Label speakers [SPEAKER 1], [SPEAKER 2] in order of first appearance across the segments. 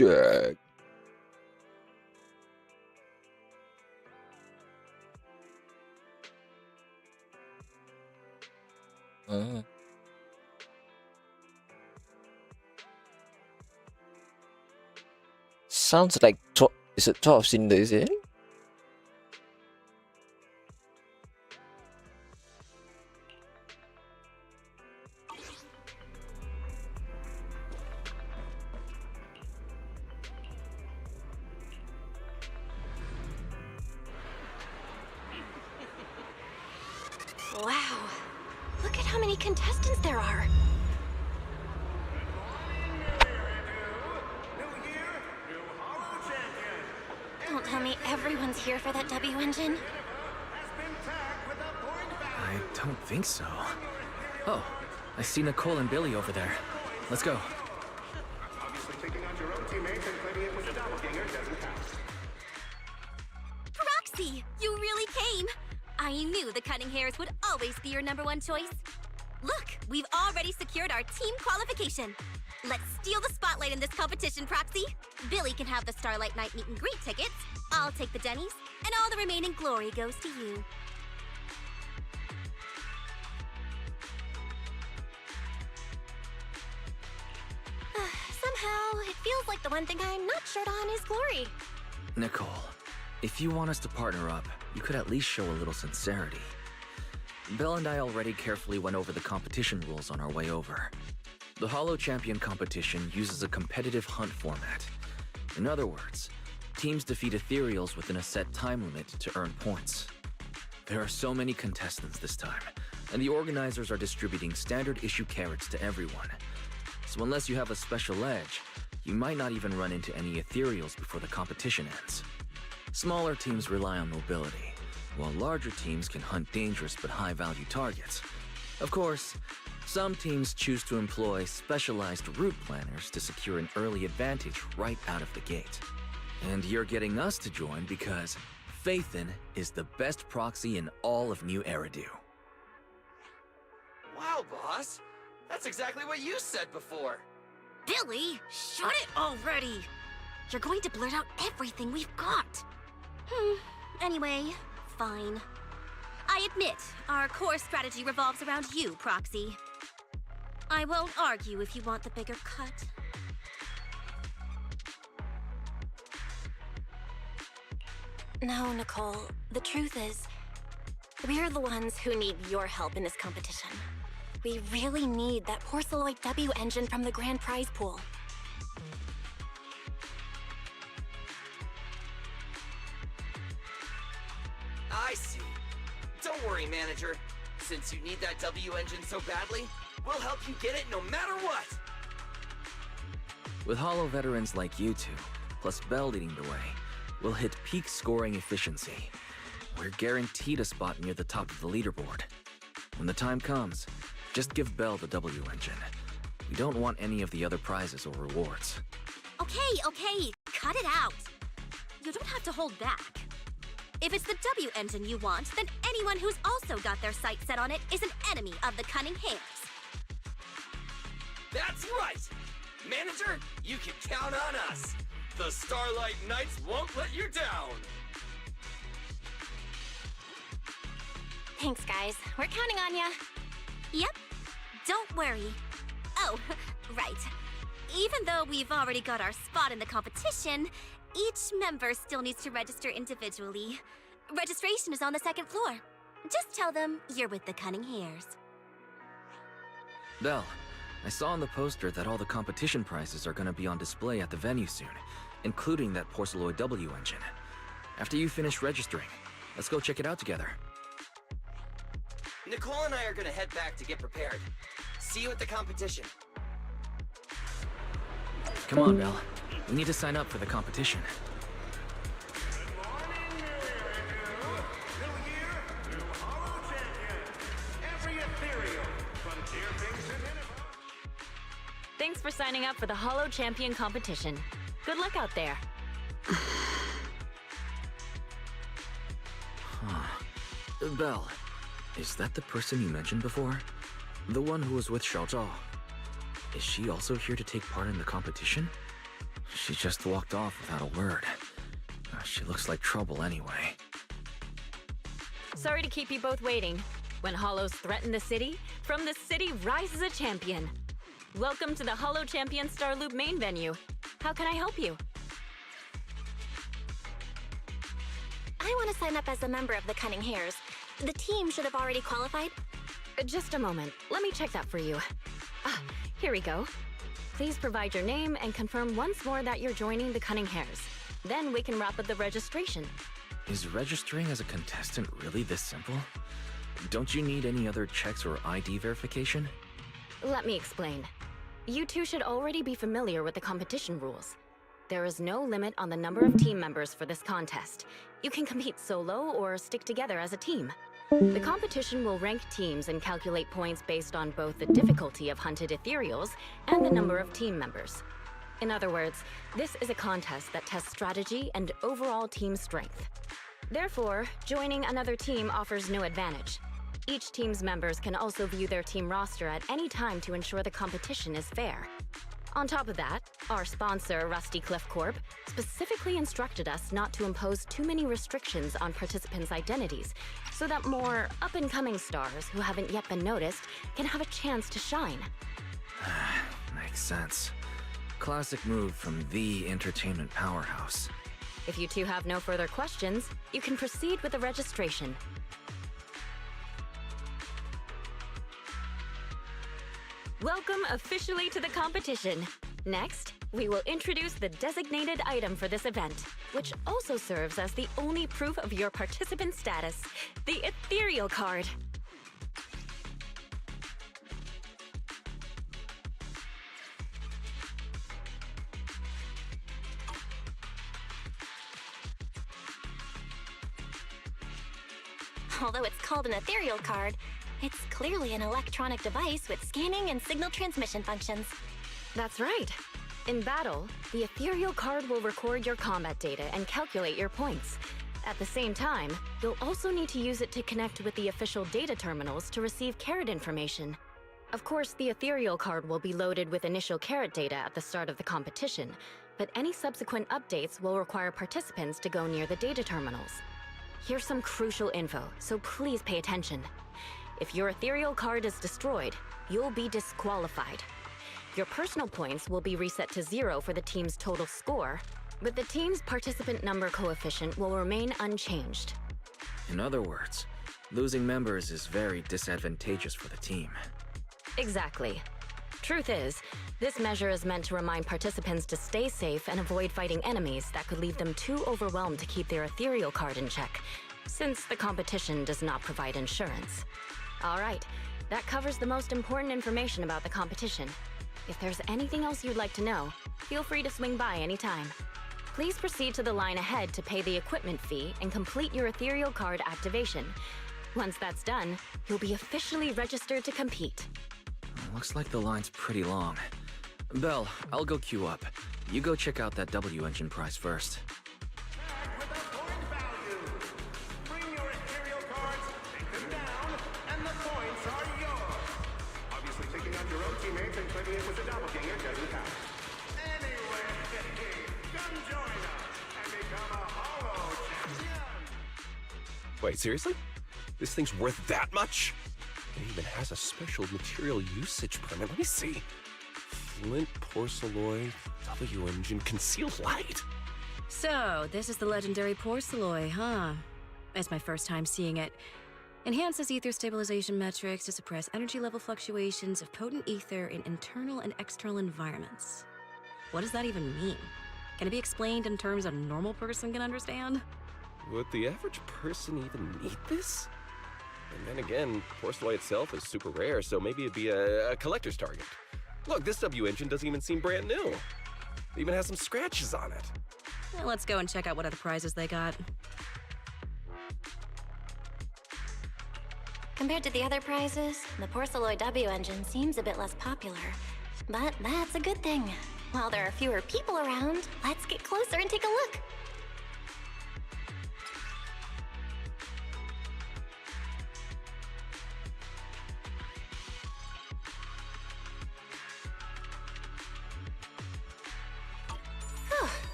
[SPEAKER 1] Jack. Uh, Sounds like is it 12 Cinders, is it?
[SPEAKER 2] Wow. Look at how many contestants there are. Don't tell me everyone's here for that W engine.
[SPEAKER 3] I don't think so. Oh, I see Nicole and Billy over there. Let's go.
[SPEAKER 2] Proxy, you really came. I knew the Cunning Hairs would always be your #1 choice. Look, we've already secured our team qualification. Let's steal the spotlight in this competition, Proxy. Billy can have the Starlight Night meet and greet tickets. I'll take the Denny's, and all the remaining glory goes to you. Somehow, it feels like the one thing I'm not short on is glory.
[SPEAKER 3] Nicole, if you want us to partner up, you could at least show a little sincerity. Belle and I already carefully went over the competition rules on our way over. The Hollow Champion competition uses a competitive hunt format. In other words, teams defeat ethereals within a set time limit to earn points. There are so many contestants this time, and the organizers are distributing standard issue carrots to everyone. So unless you have a special edge, you might not even run into any ethereals before the competition ends. Smaller teams rely on mobility, while larger teams can hunt dangerous but high-value targets. Of course, some teams choose to employ specialized route planners to secure an early advantage right out of the gate. And you're getting us to join because Phaethon is the best proxy in all of New Eridu.
[SPEAKER 4] Wow, boss. That's exactly what you said before.
[SPEAKER 2] Billy, shut it already! You're going to blurt out everything we've got. Anyway, fine. I admit, our core strategy revolves around you, Proxy. I won't argue if you want the bigger cut. No, Nicole. The truth is, we're the ones who need your help in this competition. We really need that Porceloid W engine from the grand prize pool.
[SPEAKER 4] I see. Don't worry, manager. Since you need that W engine so badly, we'll help you get it no matter what!
[SPEAKER 3] With Hollow veterans like you two, plus Belle leading the way, we'll hit peak scoring efficiency. We're guaranteed a spot near the top of the leaderboard. When the time comes, just give Belle the W engine. We don't want any of the other prizes or rewards.
[SPEAKER 2] Okay, cut it out. You don't have to hold back. If it's the W engine you want, then anyone who's also got their sights set on it is an enemy of the Cunning Hairs.
[SPEAKER 4] That's right! Manager, you can count on us! The Starlight Knights won't let you down!
[SPEAKER 2] Thanks, guys. We're counting on ya. Yep. Don't worry. Oh, right. Even though we've already got our spot in the competition, each member still needs to register individually. Registration is on the second floor. Just tell them you're with the Cunning Hairs.
[SPEAKER 3] Belle, I saw on the poster that all the competition prizes are gonna be on display at the venue soon, including that Porceloid W engine. After you finish registering, let's go check it out together.
[SPEAKER 4] Nicole and I are gonna head back to get prepared. See you at the competition.
[SPEAKER 3] Come on, Belle. We need to sign up for the competition.
[SPEAKER 5] Thanks for signing up for the Hollow Champion competition. Good luck out there.
[SPEAKER 3] Belle, is that the person you mentioned before? The one who was with Xiao Zhao? Is she also here to take part in the competition? She just walked off without a word. She looks like trouble anyway.
[SPEAKER 5] Sorry to keep you both waiting. When Hollows threaten the city, from the city rises a champion. Welcome to the Hollow Champion Star Loop main venue. How can I help you?
[SPEAKER 2] I want to sign up as a member of the Cunning Hares. The team should have already qualified.
[SPEAKER 5] Just a moment. Let me check that for you. Ah, here we go. Please provide your name and confirm once more that you're joining the Cunning Hares. Then we can wrap up the registration.
[SPEAKER 3] Is registering as a contestant really this simple? Don't you need any other checks or ID verification?
[SPEAKER 5] Let me explain. You two should already be familiar with the competition rules. There is no limit on the number of team members for this contest. You can compete solo or stick together as a team. The competition will rank teams and calculate points based on both the difficulty of hunted ethereals and the number of team members. In other words, this is a contest that tests strategy and overall team strength. Therefore, joining another team offers no advantage. Each team's members can also view their team roster at any time to ensure the competition is fair. On top of that, our sponsor, Rusty Cliff Corp, specifically instructed us not to impose too many restrictions on participants' identities, so that more up-and-coming stars who haven't yet been noticed can have a chance to shine.
[SPEAKER 3] Makes sense. Classic move from the entertainment powerhouse.
[SPEAKER 5] If you two have no further questions, you can proceed with the registration. Welcome officially to the competition. Next, we will introduce the designated item for this event, which also serves as the only proof of your participant status, the Ethereal Card.
[SPEAKER 2] Although it's called an ethereal card, it's clearly an electronic device with scanning and signal transmission functions.
[SPEAKER 5] That's right. In battle, the Ethereal Card will record your combat data and calculate your points. At the same time, you'll also need to use it to connect with the official data terminals to receive carrot information. Of course, the Ethereal Card will be loaded with initial carrot data at the start of the competition, but any subsequent updates will require participants to go near the data terminals. Here's some crucial info, so please pay attention. If your Ethereal Card is destroyed, you'll be disqualified. Your personal points will be reset to 0 for the team's total score, but the team's participant number coefficient will remain unchanged.
[SPEAKER 3] In other words, losing members is very disadvantageous for the team.
[SPEAKER 5] Exactly. Truth is, this measure is meant to remind participants to stay safe and avoid fighting enemies that could leave them too overwhelmed to keep their Ethereal Card in check, since the competition does not provide insurance. All right, that covers the most important information about the competition. If there's anything else you'd like to know, feel free to swing by anytime. Please proceed to the line ahead to pay the equipment fee and complete your Ethereal Card activation. Once that's done, you'll be officially registered to compete.
[SPEAKER 3] Looks like the line's pretty long. Belle, I'll go queue up. You go check out that W engine prize first.
[SPEAKER 6] With a point value. Bring your ethereal cards, take them down, and the points are yours. Obviously, taking on your own teammates and claiming it was a doppelganger doesn't count. Anyway, come join us and become a Hollow Champion.
[SPEAKER 7] Wait, seriously? This thing's worth that much? It even has a special material usage permit. Let me see. Flint, porcelloy, W engine, concealed light.
[SPEAKER 8] So, this is the legendary porcelloy, huh? It's my first time seeing it. Enhances ether stabilization metrics to suppress energy level fluctuations of potent ether in internal and external environments. What does that even mean? Can it be explained in terms a normal person can understand?
[SPEAKER 7] Would the average person even need this? And then again, porcelloy itself is super rare, so maybe it'd be a collector's target. Look, this W engine doesn't even seem brand new. It even has some scratches on it.
[SPEAKER 8] Well, let's go and check out what other prizes they got.
[SPEAKER 2] Compared to the other prizes, the Porcelloy W engine seems a bit less popular. But that's a good thing. While there are fewer people around, let's get closer and take a look.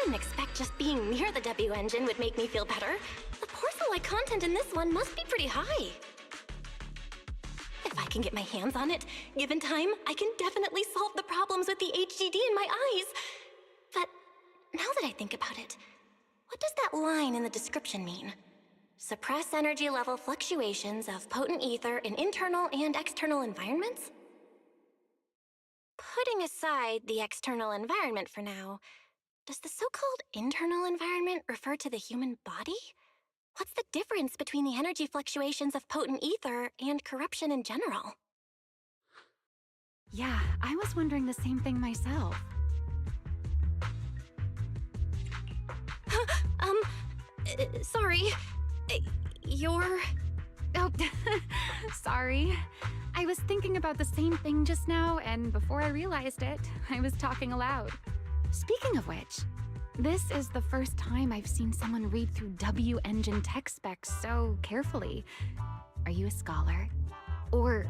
[SPEAKER 2] didn't expect just being near the W engine would make me feel better. The porcelain content in this one must be pretty high. If I can get my hands on it, given time, I can definitely solve the problems with the HDD in my eyes. But now that I think about it, what does that line in the description mean? Suppress energy level fluctuations of potent ether in internal and external environments? Putting aside the external environment for now, does the so-called internal environment refer to the human body? What's the difference between the energy fluctuations of potent ether and corruption in general?
[SPEAKER 9] Yeah, I was wondering the same thing myself.
[SPEAKER 2] Sorry. You're...
[SPEAKER 9] Oh, sorry. I was thinking about the same thing just now, and before I realized it, I was talking aloud. Speaking of which, this is the first time I've seen someone read through W engine tech specs so carefully. Are you a scholar? Or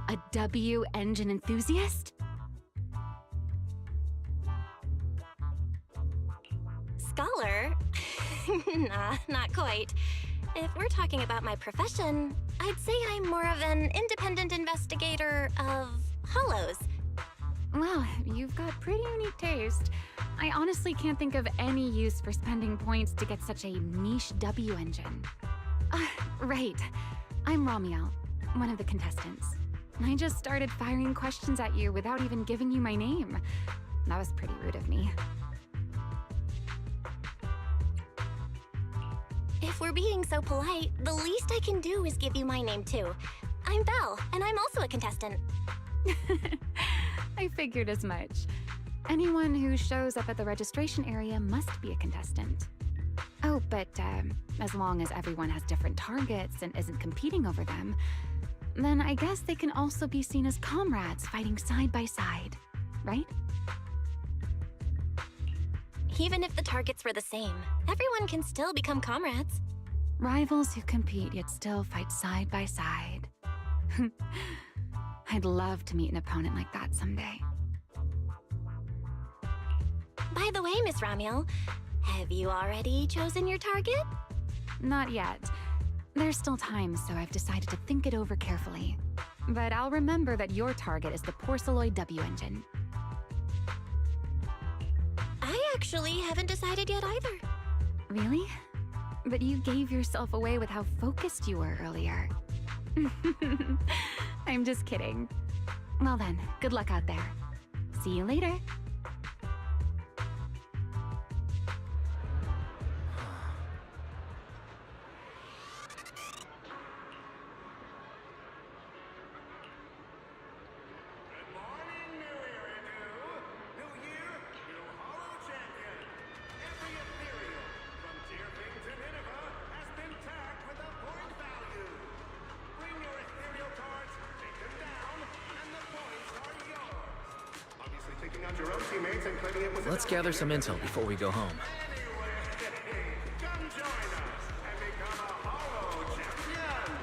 [SPEAKER 9] a W engine enthusiast?
[SPEAKER 2] Scholar? Nah, not quite. If we're talking about my profession, I'd say I'm more of an independent investigator of hollows.
[SPEAKER 9] Well, you've got pretty unique taste. I honestly can't think of any use for spending points to get such a niche W engine. Right. I'm Ramiel, one of the contestants. I just started firing questions at you without even giving you my name. That was pretty rude of me.
[SPEAKER 2] If we're being so polite, the least I can do is give you my name too. I'm Belle, and I'm also a contestant.
[SPEAKER 9] I figured as much. Anyone who shows up at the registration area must be a contestant. Oh, but as long as everyone has different targets and isn't competing over them, then I guess they can also be seen as comrades fighting side by side, right?
[SPEAKER 2] Even if the targets were the same, everyone can still become comrades.
[SPEAKER 9] Rivals who compete yet still fight side by side. I'd love to meet an opponent like that someday.
[SPEAKER 2] By the way, Miss Ramiel, have you already chosen your target?
[SPEAKER 9] Not yet. There's still time, so I've decided to think it over carefully. But I'll remember that your target is the Porceloid W engine.
[SPEAKER 2] I actually haven't decided yet either.
[SPEAKER 9] Really? But you gave yourself away with how focused you were earlier. I'm just kidding. Well then, good luck out there. See you later.
[SPEAKER 6] Good morning, New Eridu. New year, new Hollow Champion. Every ethereal, from Deerfing to Nineveh, has been tagged with a point value. Bring your ethereal cards, take them down, and the points are yours. Obviously taking out your own teammates and claiming it was a
[SPEAKER 3] Let's gather some intel before we go home.
[SPEAKER 6] Anyway, come join us and become a Hollow Champion.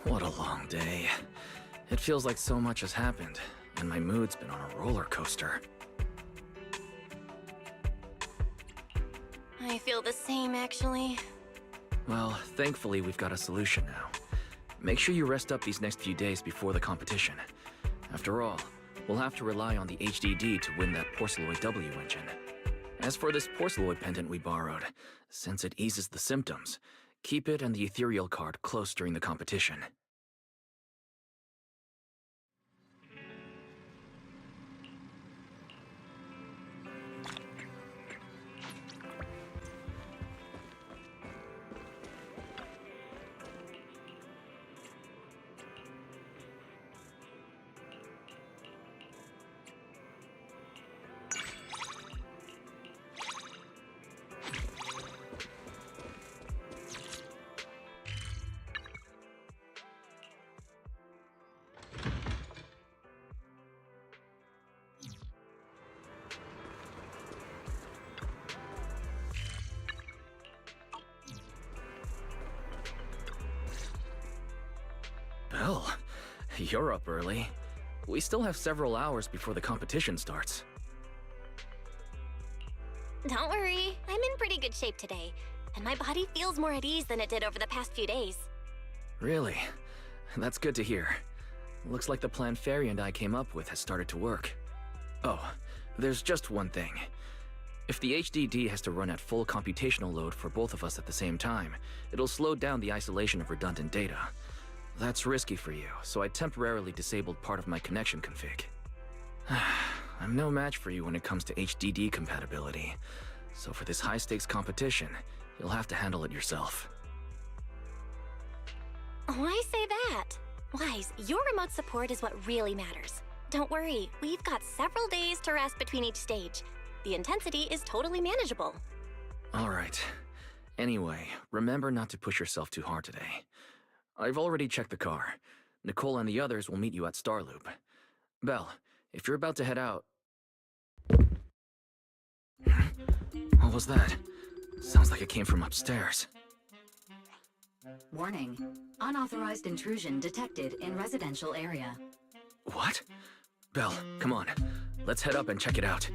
[SPEAKER 3] What a long day. It feels like so much has happened, and my mood's been on a roller coaster.
[SPEAKER 5] I feel the same, actually.
[SPEAKER 3] Well, thankfully we've got a solution now. Make sure you rest up these next few days before the competition. After all, we'll have to rely on the HDD to win that Porceloid W engine. As for this Porceloid pendant we borrowed, since it eases the symptoms, keep it and the ethereal card close during the competition. Belle, you're up early. We still have several hours before the competition starts.
[SPEAKER 2] Don't worry, I'm in pretty good shape today, and my body feels more at ease than it did over the past few days.
[SPEAKER 3] Really? That's good to hear. Looks like the plan Fairy and I came up with has started to work. Oh, there's just one thing. If the HDD has to run at full computational load for both of us at the same time, it'll slow down the isolation of redundant data. That's risky for you, so I temporarily disabled part of my connection config. I'm no match for you when it comes to HDD compatibility, so for this high-stakes competition, you'll have to handle it yourself.
[SPEAKER 2] Why say that? Wise, your remote support is what really matters. Don't worry, we've got several days to rest between each stage. The intensity is totally manageable.
[SPEAKER 3] Alright. Anyway, remember not to push yourself too hard today. I've already checked the car. Nicole and the others will meet you at Starloop. Belle, if you're about to head out... What was that? Sounds like it came from upstairs.
[SPEAKER 10] Warning. Unauthorized intrusion detected in residential area.
[SPEAKER 3] What? Belle, come on. Let's head up and check it out.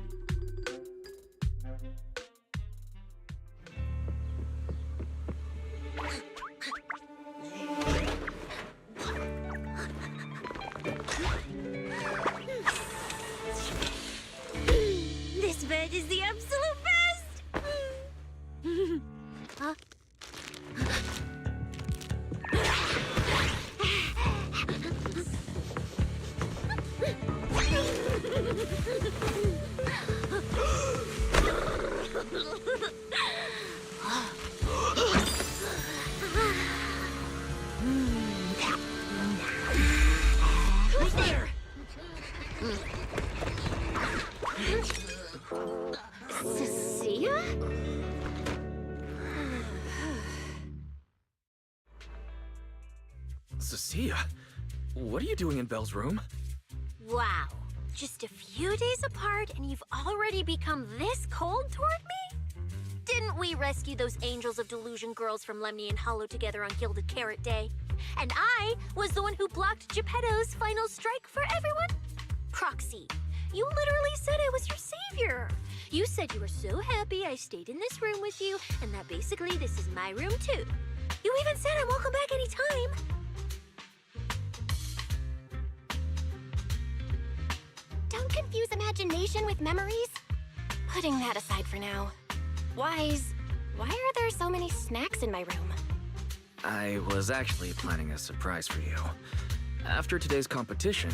[SPEAKER 2] This bed is the absolute best! Huh?
[SPEAKER 3] Who's there?
[SPEAKER 2] Cecilia?
[SPEAKER 3] Cecilia? What are you doing in Belle's room?
[SPEAKER 2] Wow. Just a few days apart and you've already become this cold toward me? Didn't we rescue those angels of delusion girls from Lemny and Hollow together on Gilded Carrot Day? And I was the one who blocked Geppetto's final strike for everyone? Proxy, you literally said I was your savior. You said you were so happy I stayed in this room with you, and that basically this is my room too. You even said I'm welcome back anytime. Don't confuse imagination with memories. Putting that aside for now. Wise, why are there so many snacks in my room?
[SPEAKER 3] I was actually planning a surprise for you. After today's competition,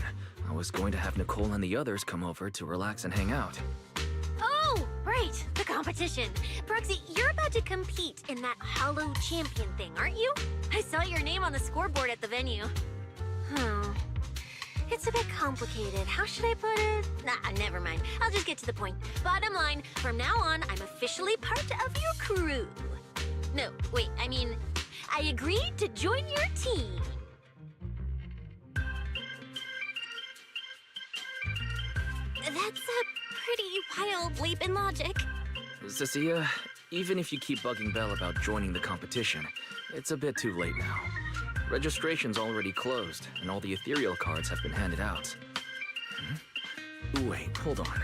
[SPEAKER 3] I was going to have Nicole and the others come over to relax and hang out.
[SPEAKER 2] Oh, right, the competition. Proxy, you're about to compete in that Hollow Champion thing, aren't you? I saw your name on the scoreboard at the venue. It's a bit complicated. How should I put it? Nah, never mind. I'll just get to the point. Bottom line, from now on, I'm officially part of your crew. No, wait, I mean, I agreed to join your team. That's a pretty wild leap in logic.
[SPEAKER 3] Cecilia, even if you keep bugging Belle about joining the competition, it's a bit too late now. Registration's already closed, and all the ethereal cards have been handed out. Wait, hold on.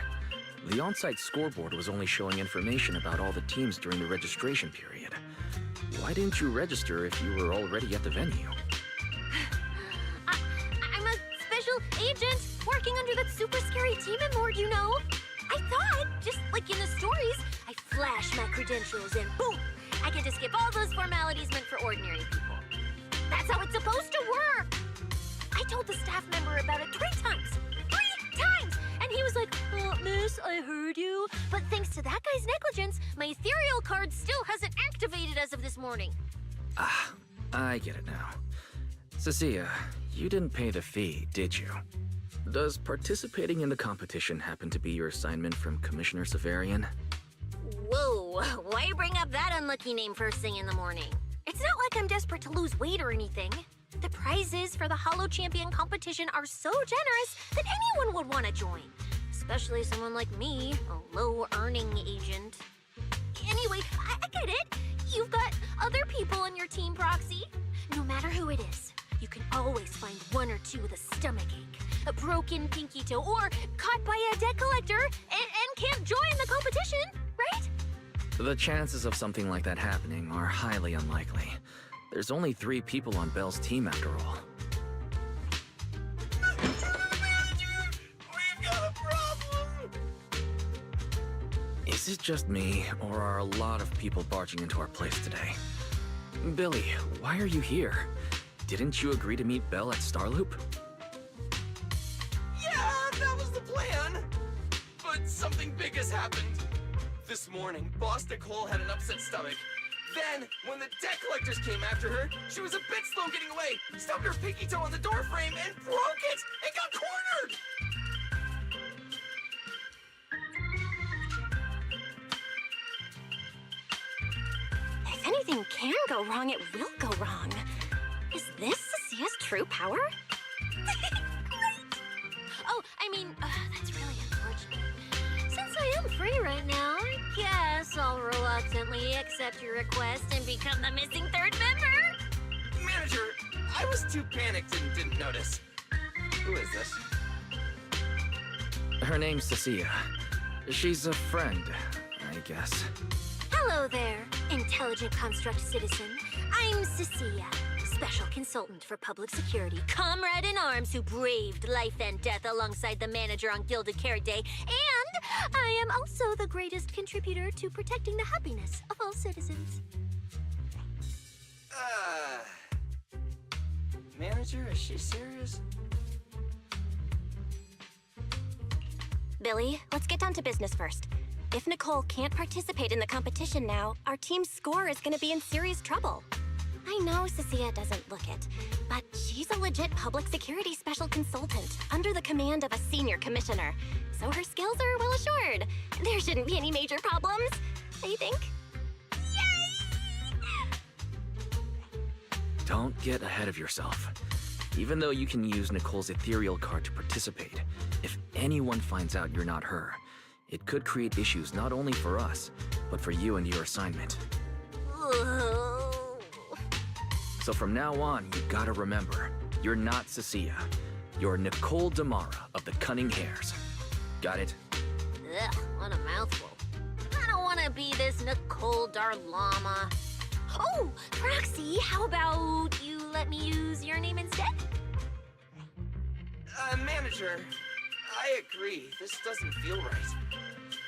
[SPEAKER 3] The on-site scoreboard was only showing information about all the teams during the registration period. Why didn't you register if you were already at the venue?
[SPEAKER 2] I'm a special agent working under that super scary team immort, you know. I thought, just like in the stories, I flash my credentials and boom, I get to skip all those formalities meant for ordinary people. That's how it's supposed to work. I told the staff member about it 3 times. 3 times! And he was like, miss, I heard you. But thanks to that guy's negligence, my ethereal card still hasn't activated as of this morning.
[SPEAKER 3] Ah, I get it now. Cecilia, you didn't pay the fee, did you? Does participating in the competition happen to be your assignment from Commissioner Severian?
[SPEAKER 2] Whoa, why bring up that unlucky name first thing in the morning? It's not like I'm desperate to lose weight or anything. The prizes for the Hollow Champion competition are so generous that anyone would want to join. Especially someone like me, a low-earning agent. Anyway, I get it. You've got other people in your team, Proxy. No matter who it is, you can always find 1 or 2 with a stomachache, a broken pinky toe, or caught by a debt collector and can't join the competition, right?
[SPEAKER 3] The chances of something like that happening are highly unlikely. There's only 3 people on Belle's team after all.
[SPEAKER 4] We've got a problem!
[SPEAKER 3] Is it just me, or are a lot of people barging into our place today? Billy, why are you here? Didn't you agree to meet Belle at Starloop?
[SPEAKER 4] Yeah, that was the plan! But something big has happened. This morning, Boss Nicole had an upset stomach. Then, when the debt collectors came after her, she was a bit slow getting away, stubbed her pinky toe on the door frame, and broke it! And got cornered!
[SPEAKER 2] If anything can go wrong, it will go wrong. Is this Cecia's true power? Great! Oh, I mean, that's really unfortunate. Since I am free right now, I guess I'll reluctantly accept your request and become the missing 3rd member.
[SPEAKER 4] Manager, I was too panicked and didn't notice. Who is this?
[SPEAKER 3] Her name's Cecilia. She's a friend, I guess.
[SPEAKER 2] Hello there, intelligent construct citizen. I'm Cecilia, special consultant for public security, comrade in arms who braved life and death alongside the manager on Gilded Carrot Day, and I am also the greatest contributor to protecting the happiness of all citizens.
[SPEAKER 4] Manager, is she serious?
[SPEAKER 2] Billy, let's get down to business first. If Nicole can't participate in the competition now, our team's score is going to be in serious trouble. I know Cecilia doesn't look it, but she's a legit public security special consultant under the command of a senior commissioner, so her skills are well assured. There shouldn't be any major problems, I think. Yay!
[SPEAKER 3] Don't get ahead of yourself. Even though you can use Nicole's ethereal card to participate, if anyone finds out you're not her, it could create issues not only for us, but for you and your assignment. So from now on, you gotta remember, you're not Cecilia. You're Nicole Damara of the Cunning Hares. Got it?
[SPEAKER 2] Ugh, what a mouthful. I don't want to be this Nicole Darlama. Oh, Proxy, how about you let me use your name instead?
[SPEAKER 4] Manager, I agree. This doesn't feel right.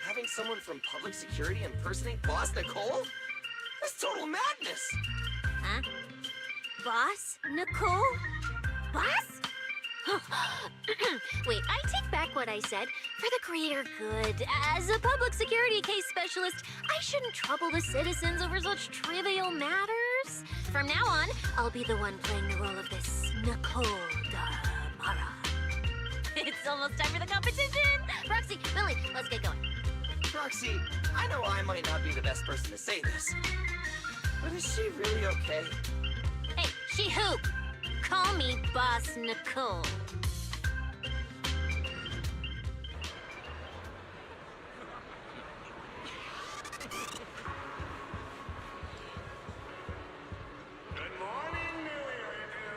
[SPEAKER 4] Having someone from public security impersonate Boss Nicole? That's total madness!
[SPEAKER 2] Huh? Boss? Nicole? Boss? Wait, I take back what I said. For the greater good, as a public security case specialist, I shouldn't trouble the citizens over such trivial matters. From now on, I'll be the one playing the role of this Nicole Damara. It's almost time for the competition! Proxy, Billy, let's get going.
[SPEAKER 4] Proxy, I know I might not be the best person to say this, but is she really okay?
[SPEAKER 2] Hey, she who? Call me Boss Nicole.
[SPEAKER 6] Good morning, New Eridu.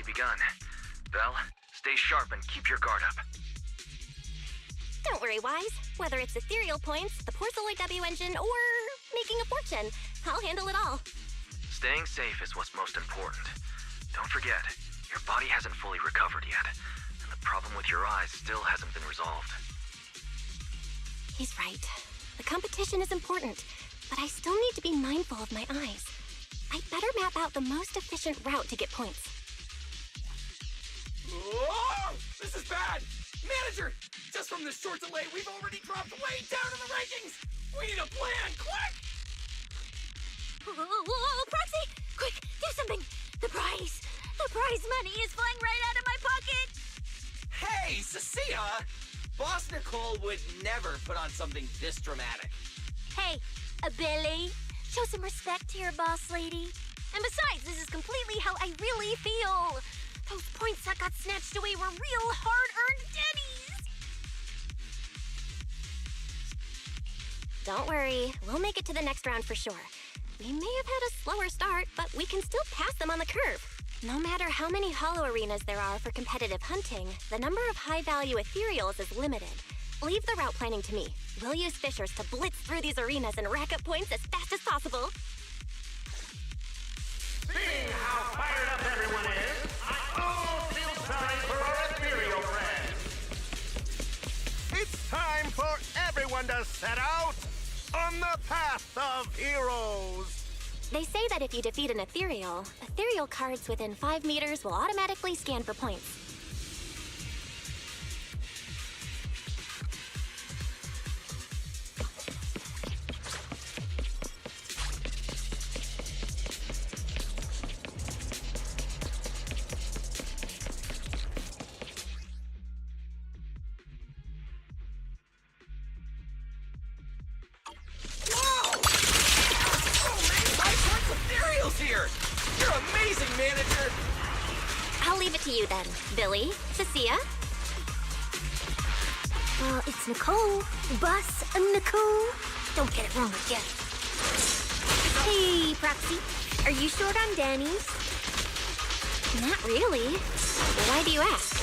[SPEAKER 3] officially begun. Belle, stay sharp and keep your guard up.
[SPEAKER 2] Don't worry, Wise. Whether it's ethereal points, the Porceloid W engine, or making a fortune, I'll handle it all.
[SPEAKER 3] Staying safe is what's most important. Don't forget, your body hasn't fully recovered yet, and the problem with your eyes still hasn't been resolved.
[SPEAKER 2] He's right. The competition is important, but I still need to be mindful of my eyes. I'd better map out the most efficient route to get points.
[SPEAKER 4] Whoa! This is bad! Manager! Just from this short delay, we've already dropped way down in the rankings! We need a plan, quick!
[SPEAKER 2] Whoa, Proxy! Quick, do something! The prize money is flying right out of my pocket!
[SPEAKER 4] Hey, Cecilia! Boss Nicole would never put on something this dramatic.
[SPEAKER 2] Hey, Billy, show some respect to your boss lady. And besides, this is completely how I really feel. Those points that got snatched away were real hard-earned dennies. Don't worry, we'll make it to the next round for sure. We may have had a slower start, but we can still pass them on the curve. No matter how many hollow arenas there are for competitive hunting, the number of high-value ethereals is limited. Leave the route planning to me. We'll use fishers to blitz through these arenas and rack up points as fast as possible.
[SPEAKER 6] Seeing how fired up everyone is, I almost feel sorry for our ethereal friends. It's time for everyone to set out on the path of heroes.
[SPEAKER 2] They say that if you defeat an ethereal cards within 5 meters will automatically scan for points.
[SPEAKER 4] Here! You're amazing, manager!
[SPEAKER 2] I'll leave it to you then, Billy, Cecilia. Well, it's Nicole. Boss Nicole. Don't get it wrong again. Hey, Proxy. Are you short on Danny's? Not really. Why do you ask?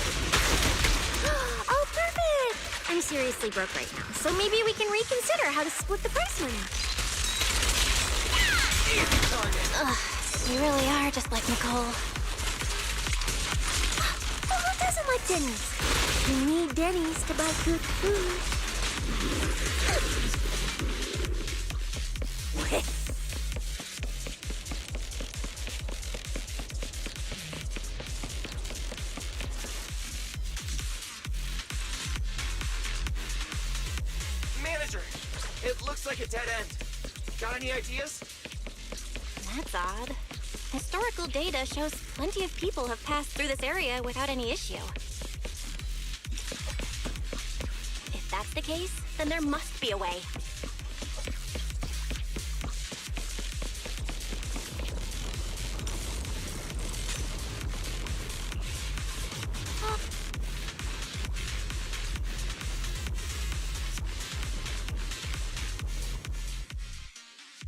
[SPEAKER 2] Oh, perfect! I'm seriously broke right now, so maybe we can reconsider how to split the price money. Ugh, you really are just like Nicole. Well, who doesn't like Denny's? You need Denny's to buy good food.
[SPEAKER 4] Manager, it looks like a dead end. Got any ideas?
[SPEAKER 2] That's odd. Historical data shows plenty of people have passed through this area without any issue. If that's the case, then there must be a way.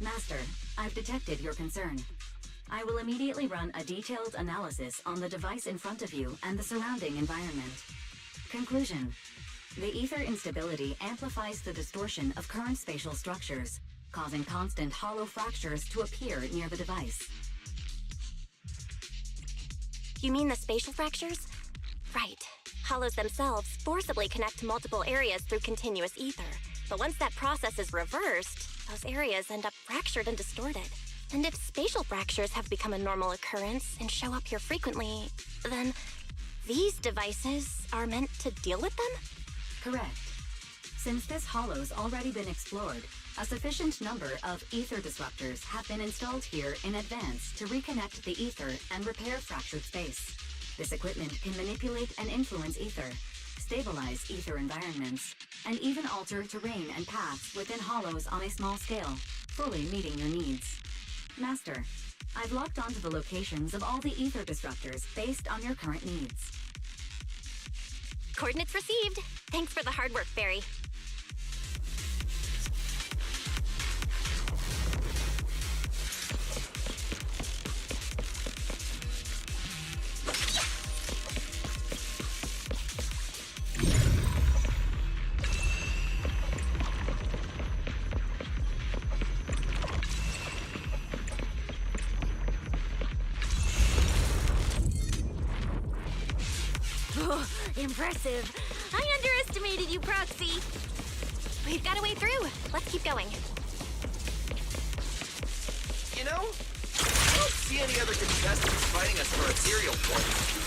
[SPEAKER 10] Master, I've detected your concern. I will immediately run a detailed analysis on the device in front of you and the surrounding environment. Conclusion. The ether instability amplifies the distortion of current spatial structures, causing constant hollow fractures to appear near the device.
[SPEAKER 2] You mean the spatial fractures? Right. Hollows themselves forcibly connect to multiple areas through continuous ether. But once that process is reversed, those areas end up fractured and distorted. And if spatial fractures have become a normal occurrence and show up here frequently, then these devices are meant to deal with them?
[SPEAKER 10] Correct. Since this hollow's already been explored, a sufficient number of ether disruptors have been installed here in advance to reconnect the ether and repair fractured space. This equipment can manipulate and influence ether, stabilize ether environments, and even alter terrain and paths within hollows on a small scale, fully meeting your needs. Master, I've locked onto the locations of all the ether disruptors based on your current needs.
[SPEAKER 2] Coordinates received. Thanks for the hard work, Barry. Impressive. I underestimated you, Proxy. We've got a way through. Let's keep going.
[SPEAKER 4] You know, I don't see any other contestants fighting us for ethereal points.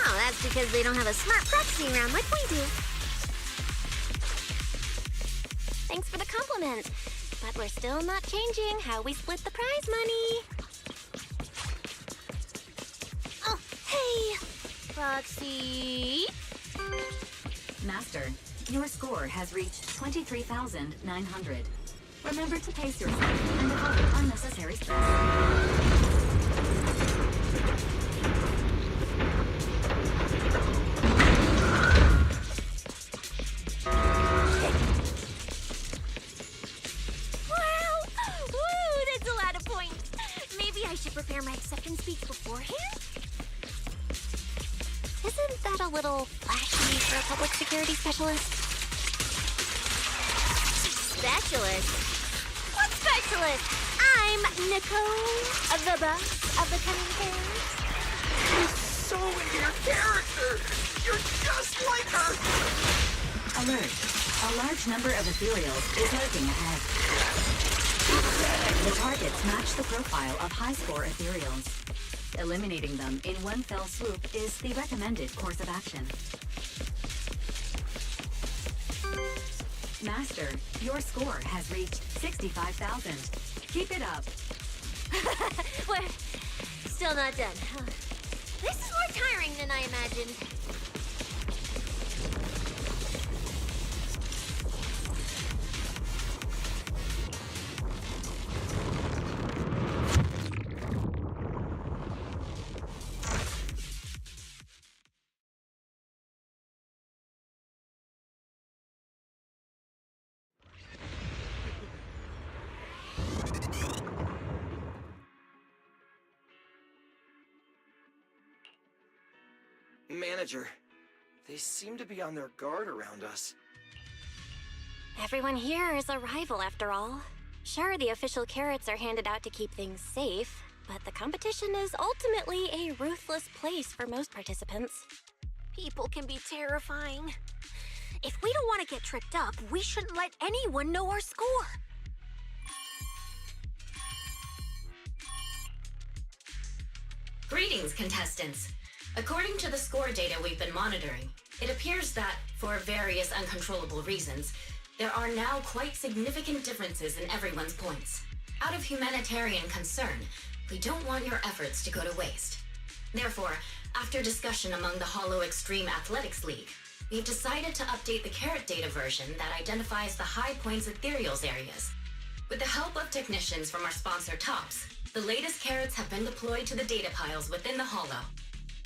[SPEAKER 2] Oh, that's because they don't have a smart proxy around like we do. Thanks for the compliment. But we're still not changing how we split the prize money. Oh, hey! Proxy...
[SPEAKER 10] Master, your score has reached 23,900. Remember to pace yourself and avoid unnecessary stress.
[SPEAKER 2] Prepare my acceptance speech beforehand? Isn't that a little flashy for a public security specialist? Specialist? What specialist? I'm Nicole, the boss of the Cunning Hairs.
[SPEAKER 4] You're so into your character! You're just like her!
[SPEAKER 10] Alert. A large number of ethereals is lurking ahead. The targets match the profile of high-score ethereals. Eliminating them in one fell swoop is the recommended course of action. Master, your score has reached 65,000. Keep it up.
[SPEAKER 2] We're still not done. This is more tiring than I imagined.
[SPEAKER 4] Manager, they seem to be on their guard around us.
[SPEAKER 2] Everyone here is a rival, after all. Sure, the official carrots are handed out to keep things safe, but the competition is ultimately a ruthless place for most participants. People can be terrifying. If we don't want to get tripped up, we shouldn't let anyone know our score.
[SPEAKER 5] Greetings, contestants. According to the score data we've been monitoring, it appears that, for various uncontrollable reasons, there are now quite significant differences in everyone's points. Out of humanitarian concern, we don't want your efforts to go to waste. Therefore, after discussion among the Hollow Extreme Athletics League, we've decided to update the carrot data version that identifies the high points ethereals areas. With the help of technicians from our sponsor Tops, the latest carrots have been deployed to the data piles within the Hollow.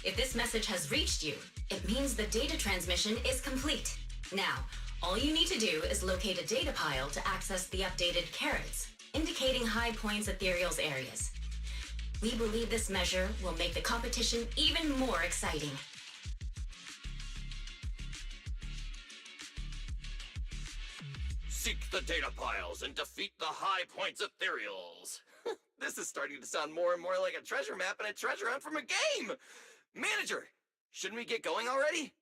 [SPEAKER 5] If this message has reached you, it means the data transmission is complete. Now, all you need to do is locate a data pile to access the updated carrots, indicating high points ethereals areas. We believe this measure will make the competition even more exciting.
[SPEAKER 4] Seek the data piles and defeat the high points ethereals. This is starting to sound more and more like a treasure map and a treasure hunt from a game! Manager, shouldn't we get going already?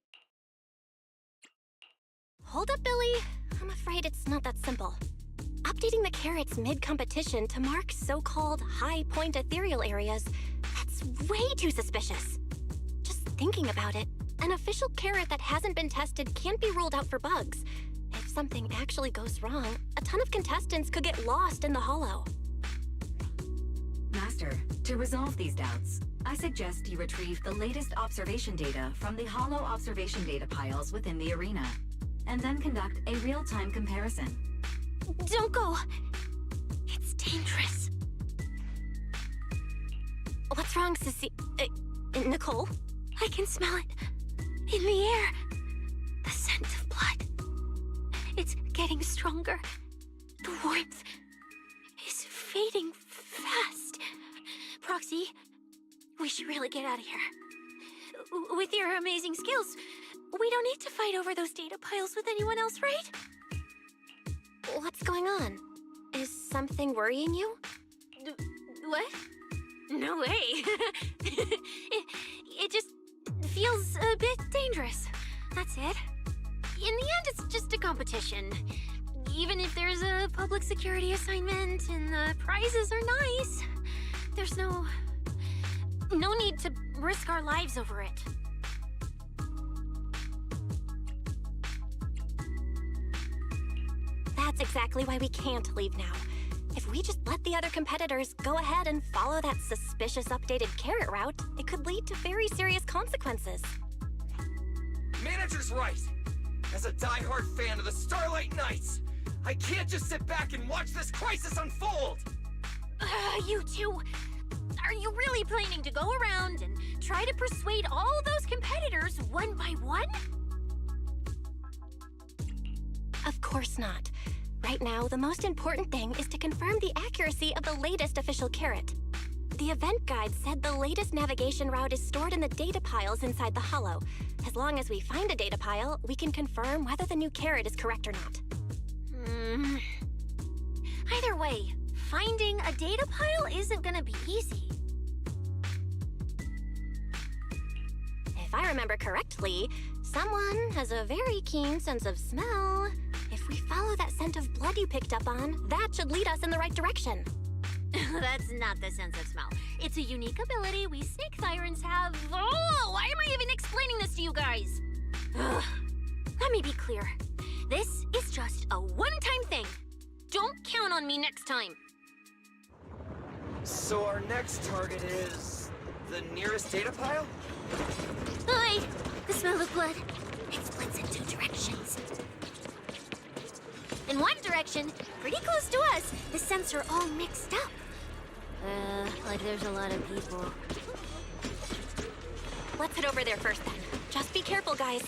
[SPEAKER 2] Hold up, Billy. I'm afraid it's not that simple. Updating the carrots mid-competition to mark so-called high-point ethereal areas, that's way too suspicious. Just thinking about it, an official carrot that hasn't been tested can't be ruled out for bugs. If something actually goes wrong, a ton of contestants could get lost in the Hollow.
[SPEAKER 10] Master, to resolve these doubts, I suggest you retrieve the latest observation data from the Hollow observation data piles within the arena, and then conduct a real-time comparison.
[SPEAKER 2] Don't go! It's dangerous. What's wrong, Sissy? Nicole? I can smell it. In the air. The scent of blood. It's getting stronger. The warmth is fading fast. Proxy, we should really get out of here. With your amazing skills, we don't need to fight over those data piles with anyone else, right? What's going on? Is something worrying you? What? No way. it just dangerous. That's it. In the end, it's just a competition. Even if there's a public security assignment and the prizes are nice, there's no need to risk our lives over it. That's exactly why we can't leave now. If we just let the other competitors go ahead and follow that suspicious updated carrot route, it could lead to very serious consequences.
[SPEAKER 4] Manager's right. As a die-hard fan of the Starlight Knights, I can't just sit back and watch this crisis unfold!
[SPEAKER 2] You two, are you really planning to go around and try to persuade all those competitors one by one? Of course not. Right now, the most important thing is to confirm the accuracy of the latest official carrot. The event guide said the latest navigation route is stored in the data piles inside the Hollow. As long as we find a data pile, we can confirm whether the new carrot is correct or not. Either way, finding a data pile isn't gonna be easy. If I remember correctly, someone has a very keen sense of smell. If we follow that scent of blood you picked up on, that should lead us in the right direction. That's not the sense of smell. It's a unique ability we snake sirens have. Oh, why am I even explaining this to you guys? Ugh. Let me be clear. This is just a one-time thing. Don't count on me next time.
[SPEAKER 4] So our next target is... the nearest data pile?
[SPEAKER 2] Hi! The smell of blood. It splits in two directions. In one direction, pretty close to us, the scents are all mixed up. Like there's a lot of people. Let's head over there first then. Just be careful, guys.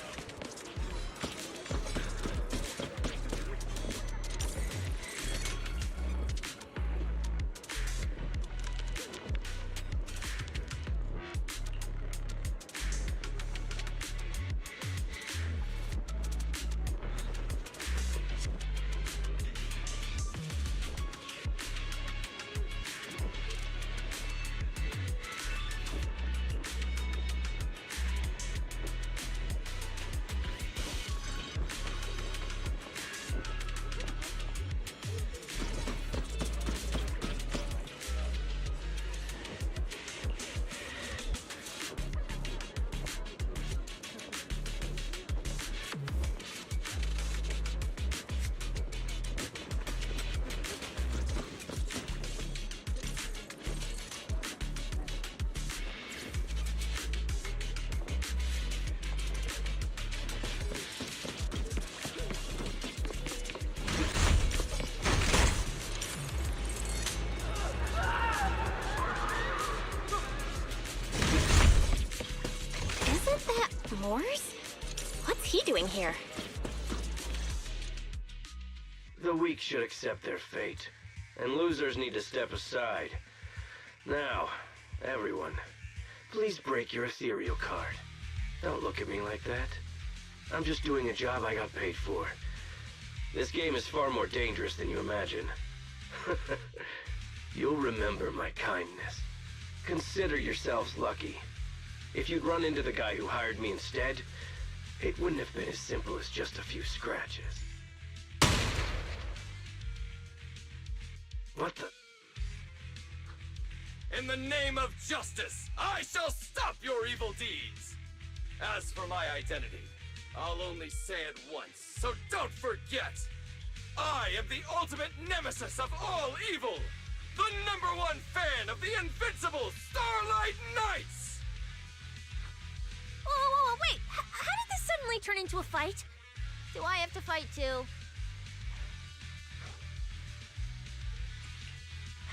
[SPEAKER 2] Morse? What's he doing here?
[SPEAKER 11] The weak should accept their fate, and losers need to step aside. Now, everyone, please break your ethereal card. Don't look at me like that. I'm just doing a job I got paid for. This game is far more dangerous than you imagine. You'll remember my kindness. Consider yourselves lucky. If you'd run into the guy who hired me instead, it wouldn't have been as simple as just a few scratches. What the?
[SPEAKER 4] In the name of justice, I shall stop your evil deeds! As for my identity, I'll only say it once, so don't forget! I am the ultimate nemesis of all evil! The #1 fan of the invincible Starlight Knights!
[SPEAKER 2] Whoa, wait! How did this suddenly turn into a fight? Do I have to fight too?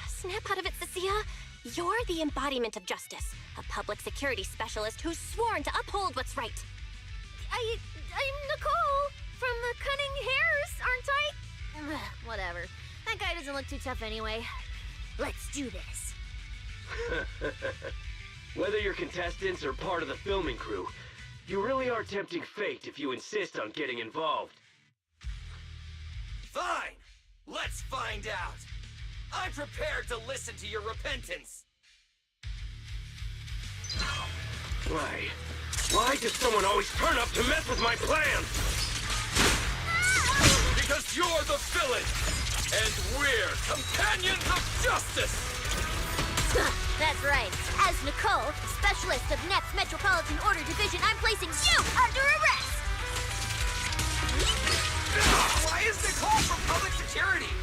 [SPEAKER 2] Snap out of it, Cecilia! You're the embodiment of justice, a public security specialist who's sworn to uphold what's right. I'm Nicole from the Cunning Hares, aren't I? Whatever. That guy doesn't look too tough anyway. Let's do this.
[SPEAKER 11] Whether you're contestants or part of the filming crew, you really are tempting fate if you insist on getting involved.
[SPEAKER 4] Fine! Let's find out! I'm prepared to listen to your repentance!
[SPEAKER 11] Why, Why does someone always turn up to mess with my plans?
[SPEAKER 4] Because you're the villain, and we're companions of justice!
[SPEAKER 2] That's right. As Nicole, specialist of NEP's Metropolitan Order Division, I'm placing you under arrest!
[SPEAKER 4] Why is Nicole from public security?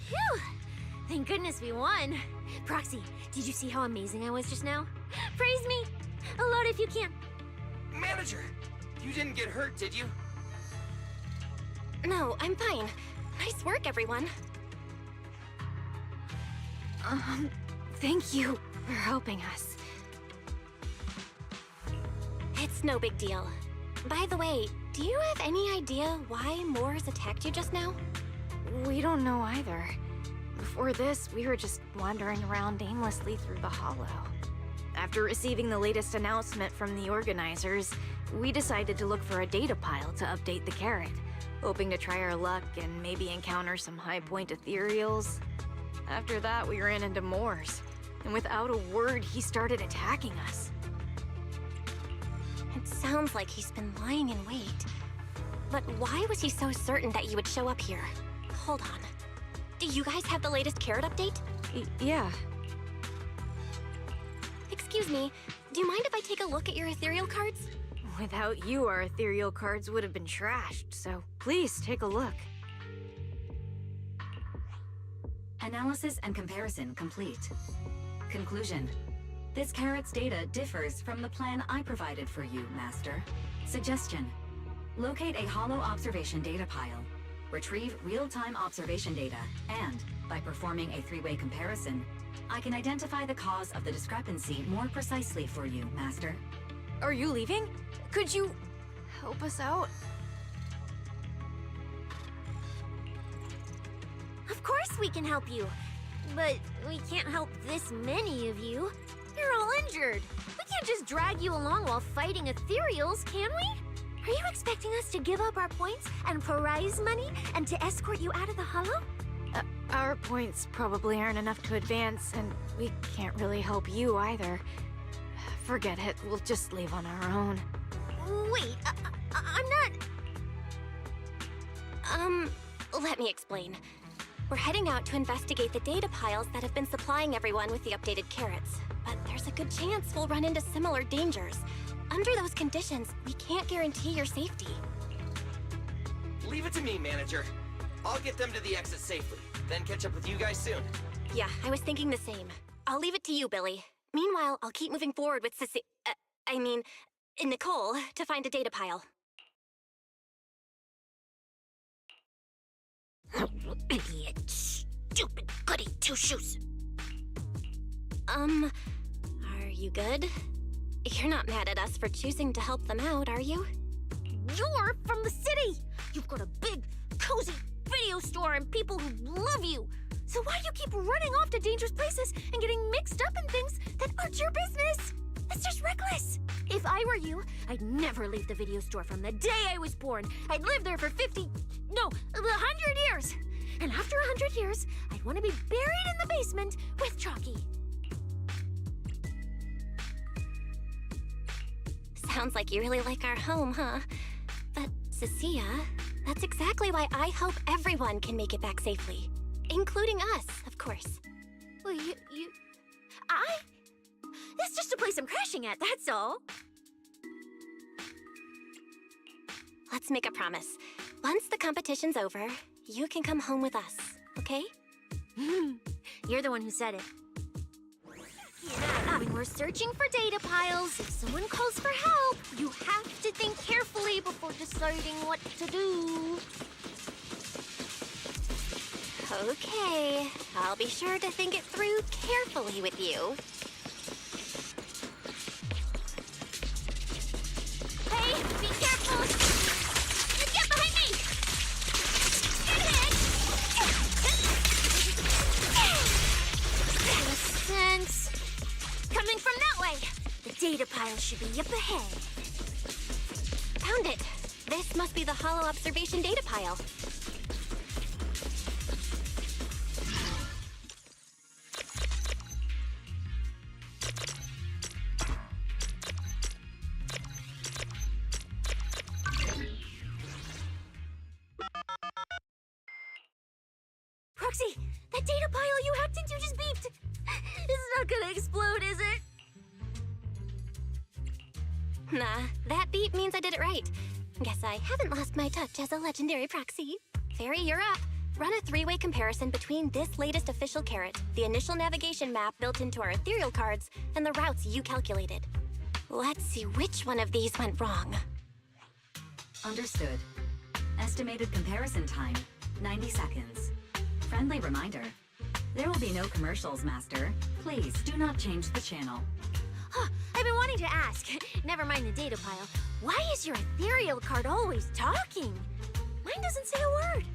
[SPEAKER 2] Phew! Thank goodness we won. Proxy, did you see how amazing I was just now? Praise me! A lot if you can.
[SPEAKER 4] Manager, you didn't get hurt, did you?
[SPEAKER 2] No, I'm fine. Nice work, everyone.
[SPEAKER 9] Thank you for helping us.
[SPEAKER 2] It's no big deal. By the way, do you have any idea why Moores attacked you just now?
[SPEAKER 9] We don't know either. Before this, we were just wandering around aimlessly through the hollow. After receiving the latest announcement from the organizers, we decided to look for a data pile to update the carrot, hoping to try our luck and maybe encounter some high-point ethereals. After that, we ran into Moores, and without a word, he started attacking us.
[SPEAKER 2] It sounds like he's been lying in wait. But why was he so certain that you would show up here? Hold on. Do you guys have the latest carrot update?
[SPEAKER 9] Yeah.
[SPEAKER 2] Excuse me, do you mind if I take a look at your ethereal cards?
[SPEAKER 9] Without you, our ethereal cards would have been trashed, so please take a look.
[SPEAKER 10] Analysis and comparison complete. Conclusion. This carrot's data differs from the plan I provided for you, Master. Suggestion. Locate a hollow observation data pile. Retrieve real-time observation data, and, by performing a three-way comparison, I can identify the cause of the discrepancy more precisely for you, Master.
[SPEAKER 9] Are you leaving? Could you help us out?
[SPEAKER 2] Of course we can help you. But we can't help this many of you. You're all injured. We can't just drag you along while fighting ethereals, can we? Are you expecting us to give up our points and prize money and to escort you out of the hollow?
[SPEAKER 9] Our points probably aren't enough to advance, and we can't really help you either. Forget it, we'll just leave on our own.
[SPEAKER 2] Wait, I'm not... Let me explain. We're heading out to investigate the data piles that have been supplying everyone with the updated carrots. But there's a good chance we'll run into similar dangers. Under those conditions, we can't guarantee your safety.
[SPEAKER 4] Leave it to me, Manager. I'll get them to the exit safely, then catch up with you guys soon.
[SPEAKER 2] Yeah, I was thinking the same. I'll leave it to you, Billy. Meanwhile, I'll keep moving forward with Nicole, to find a data pile. Idiot. Stupid goody two-shoes. Are you good? You're not mad at us for choosing to help them out, are you? You're from the city! You've got a big, cozy video store and people who love you! So why do you keep running off to dangerous places and getting mixed up in things that aren't your business? That's just reckless! If I were you, I'd never leave the video store from the day I was born. I'd live there for 100 years! And after 100 years, I'd want to be buried in the basement with Chalky. Sounds like you really like our home, huh? But, Cecilia, that's exactly why I hope everyone can make it back safely. Including us, of course. Well, that's just a place I'm crashing at, that's all. Let's make a promise. Once the competition's over, you can come home with us, okay? You're the one who said it. When we're searching for data piles, if someone calls for help, you have to think carefully before deciding what to do. Okay, I'll be sure to think it through carefully with you. Hey, be careful! Get behind me! Get hit! Makes sense. Coming from that way. The data pile should be up ahead. Found it. This must be the hollow observation data pile. Proxy, that data pile you hacked into just beeped. It's not gonna explode, is it? Nah, that beep means I did it right. Guess I haven't lost my touch as a legendary proxy. Fairy, you're up. Run a three-way comparison between this latest official carrot, the initial navigation map built into our ethereal cards, and the routes you calculated. Let's see which one of these went wrong.
[SPEAKER 10] Understood. Estimated comparison time, 90 seconds. Friendly reminder, there will be no commercials, Master. Please do not change the channel.
[SPEAKER 2] Huh, I've been wanting to ask, never mind the data pile, why is your ethereal card always talking? Mine doesn't say a word.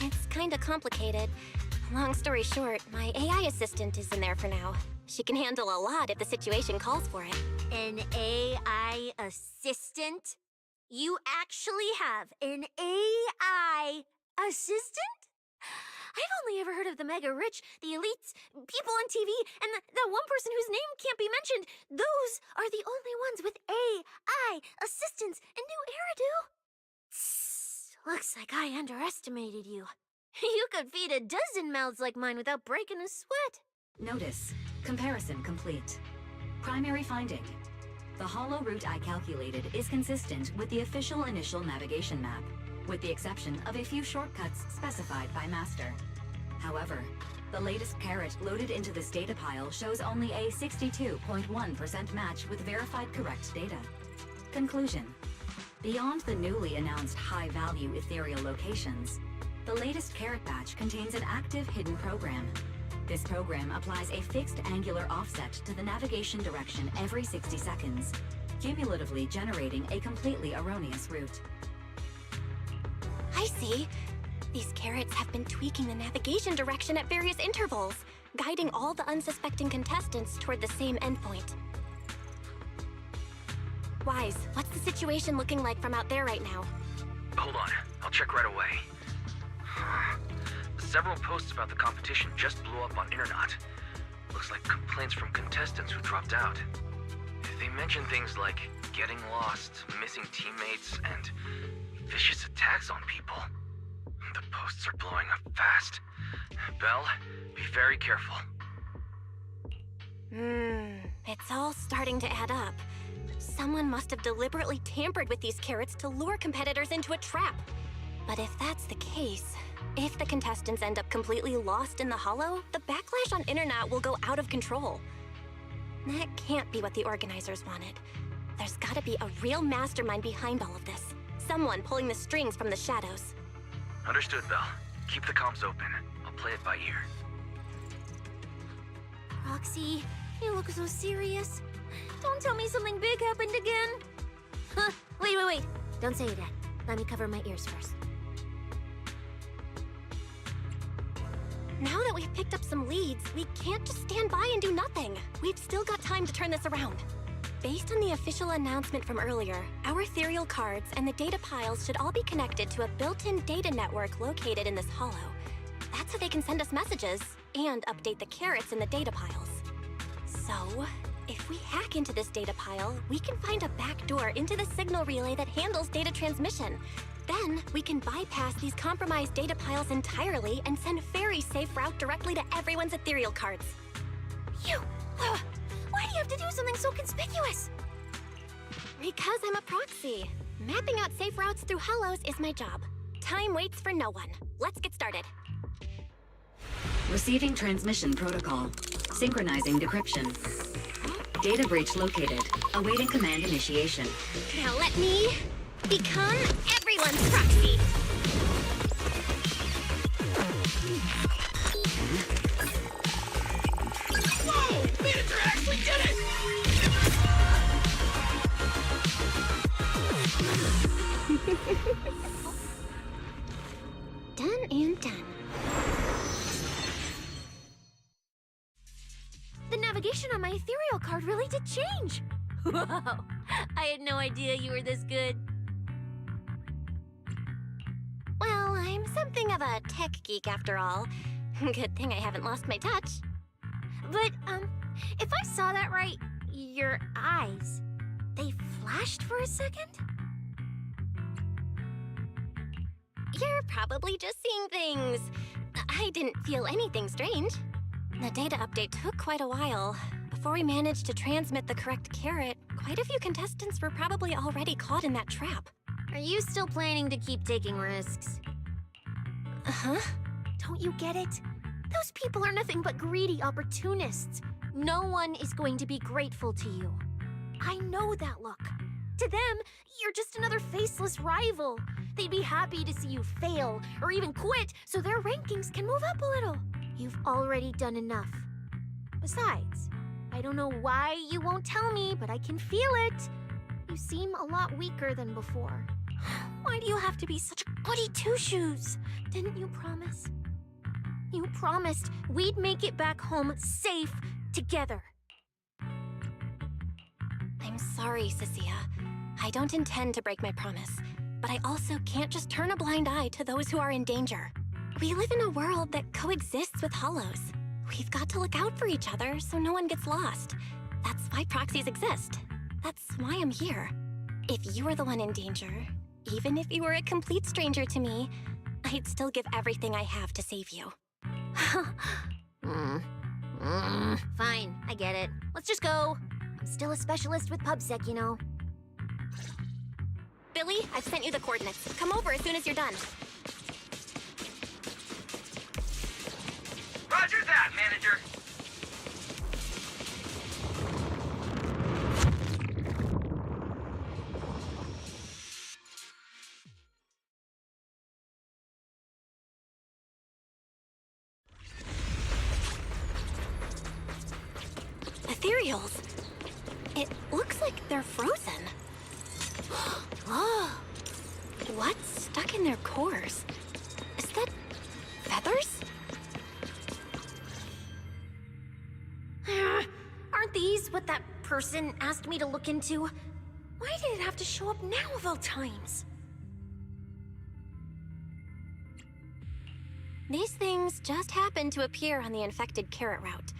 [SPEAKER 2] It's kinda complicated. Long story short, my AI assistant is in there for now. She can handle a lot if the situation calls for it. An AI assistant? You actually have an AI assistant? I've only ever heard of the mega rich, the elites, people on TV, and that one person whose name can't be mentioned. Those are the only ones with AI assistants in New Eridu. Looks like I underestimated you. You could feed a dozen mouths like mine without breaking a sweat.
[SPEAKER 10] Notice, comparison complete. Primary finding. The hollow route I calculated is consistent with the official initial navigation map, with the exception of a few shortcuts specified by Master. However, the latest carrot loaded into this data pile shows only a 62.1% match with verified correct data. Conclusion. Beyond the newly announced high-value ethereal locations, the latest carrot batch contains an active hidden program. This program applies a fixed angular offset to the navigation direction every 60 seconds, cumulatively generating a completely erroneous route.
[SPEAKER 2] I see. These carrots have been tweaking the navigation direction at various intervals, guiding all the unsuspecting contestants toward the same endpoint. Wise, what's the situation looking like from out there right now?
[SPEAKER 3] Hold on, I'll check right away. Several posts about the competition just blew up on Internet. Looks like complaints from contestants who dropped out. They mention things like getting lost, missing teammates, and vicious attacks on people. The posts are blowing up fast. Belle, be very careful.
[SPEAKER 2] It's all starting to add up. Someone must have deliberately tampered with these carrots to lure competitors into a trap. But if that's the case, if the contestants end up completely lost in the hollow, the backlash on Internet will go out of control. That can't be what the organizers wanted. There's gotta be a real mastermind behind all of this. Someone pulling the strings from the shadows.
[SPEAKER 3] Understood, Belle. Keep the comms open. I'll play it by ear.
[SPEAKER 2] Roxy, you look so serious. Don't tell me something big happened again. Huh, wait. Don't say it yet. Let me cover my ears first. Now that we've picked up some leads, we can't just stand by and do nothing. We've still got time to turn this around. Based on the official announcement from earlier, our ethereal cards and the data piles should all be connected to a built-in data network located in this hollow. That's how they can send us messages and update the carrots in the data piles. So, if we hack into this data pile, we can find a back door into the signal relay that handles data transmission. Then, we can bypass these compromised data piles entirely and send Fairy's safe route directly to everyone's ethereal cards. Why do you have to do something so conspicuous? Because I'm a proxy. Mapping out safe routes through hollows is my job. Time waits for no one. Let's get started.
[SPEAKER 10] Receiving transmission protocol. Synchronizing decryption. Data breach located. Awaiting command initiation.
[SPEAKER 2] Now let me become everyone's proxy.
[SPEAKER 4] Whoa! Manager actually did it!
[SPEAKER 2] Done and done. The navigation on my ethereal card really did change. Wow, I had no idea you were this good. Well, I'm something of a tech geek after all. Good thing I haven't lost my touch. But, if I saw that right, your eyes, they flashed for a second? You're probably just seeing things. I didn't feel anything strange. The data update took quite a while. Before we managed to transmit the correct carrot, quite a few contestants were probably already caught in that trap.
[SPEAKER 12] Are you still planning to keep taking risks?
[SPEAKER 2] Uh-huh.
[SPEAKER 12] Don't you get it? Those people are nothing but greedy opportunists. No one is going to be grateful to you. I know that look. To them, you're just another faceless rival. They'd be happy to see you fail or even quit so their rankings can move up a little. You've already done enough. Besides, I don't know why you won't tell me, but I can feel it. You seem a lot weaker than before.
[SPEAKER 2] Why do you have to be such a goody two-shoes?
[SPEAKER 12] Didn't you promise? You promised we'd make it back home safe together.
[SPEAKER 2] I'm sorry, Cecilia. I don't intend to break my promise, but I also can't just turn a blind eye to those who are in danger. We live in a world that coexists with hollows. We've got to look out for each other so no one gets lost. That's why proxies exist. That's why I'm here. If you were the one in danger, even if you were a complete stranger to me, I'd still give everything I have to save you.
[SPEAKER 12] Fine, I get it. Let's just go. I'm still a specialist with PubSec, you know.
[SPEAKER 2] Billy, I've sent you the coordinates. Come over as soon as you're done.
[SPEAKER 4] Roger that, manager.
[SPEAKER 2] Ethereals. It looks like they're frozen. Oh, what's stuck in their cores? Is that feathers?
[SPEAKER 12] Aren't these what that person asked me to look into? Why did it have to show up now of all times?
[SPEAKER 2] These things just happened to appear on the infected carrot route.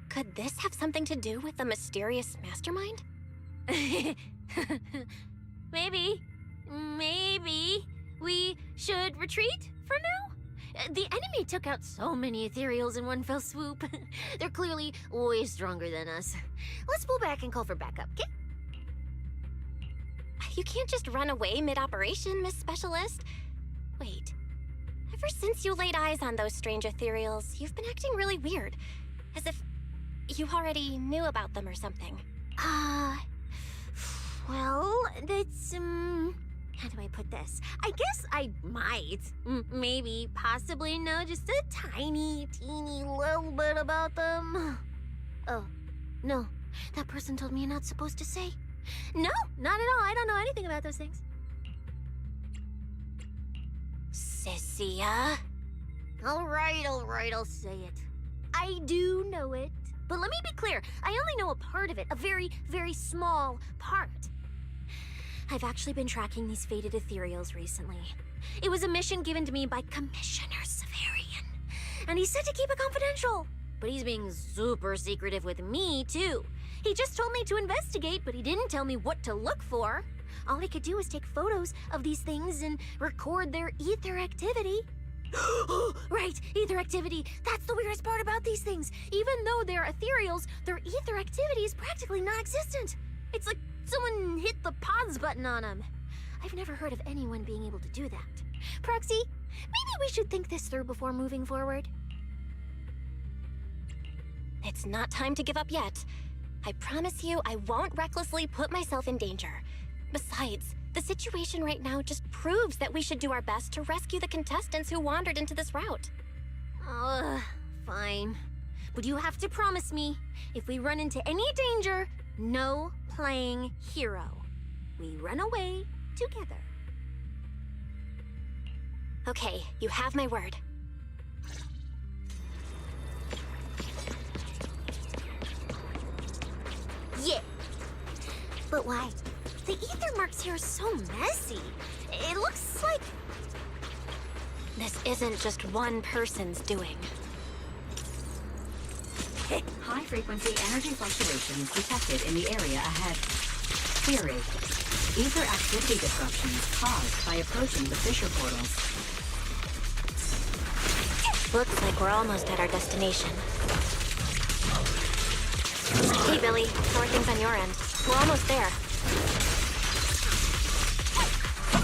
[SPEAKER 2] Could this have something to do with the mysterious mastermind?
[SPEAKER 12] Maybe. Maybe we should retreat for now? The enemy took out so many ethereals in one fell swoop. They're clearly way stronger than us. Let's pull back and call for backup, okay?
[SPEAKER 2] You can't just run away mid-operation, Miss Specialist. Wait. Ever since you laid eyes on those strange ethereals, you've been acting really weird. As if you already knew about them or something.
[SPEAKER 12] Well, that's, how do I put this? I guess I might, maybe, possibly know just a tiny, teeny little bit about them. Oh, no. That person told me you're not supposed to say. No, not at all. I don't know anything about those things.
[SPEAKER 2] Cecilia?
[SPEAKER 12] All right, I'll say it. I do know it. But let me be clear, I only know a part of it, a very, very small part. I've actually been tracking these faded ethereals recently. It was a mission given to me by Commissioner Severian, and he said to keep it confidential. But he's being super secretive with me, too. He just told me to investigate, but he didn't tell me what to look for. All he could do was take photos of these things and record their ether activity. Right, ether activity. That's the weirdest part about these things. Even though they're ethereals, their ether activity is practically non-existent. It's like someone hit the pause button on them. I've never heard of anyone being able to do that. Proxy, maybe we should think this through before moving forward.
[SPEAKER 2] It's not time to give up yet. I promise you I won't recklessly put myself in danger. Besides, the situation right now just proves that we should do our best to rescue the contestants who wandered into this route.
[SPEAKER 12] Fine. But you have to promise me, if we run into any danger, no playing hero. We run away together.
[SPEAKER 2] Okay, you have my word.
[SPEAKER 12] Yeah. But why? The ether marks here are so messy. It looks like...
[SPEAKER 2] This isn't just one person's doing.
[SPEAKER 10] High-frequency energy fluctuations detected in the area ahead. Theory. Ether activity disruptions caused by approaching the fissure portals.
[SPEAKER 12] Looks like we're almost at our destination. Hey, Billy. How are things on your end? We're almost there.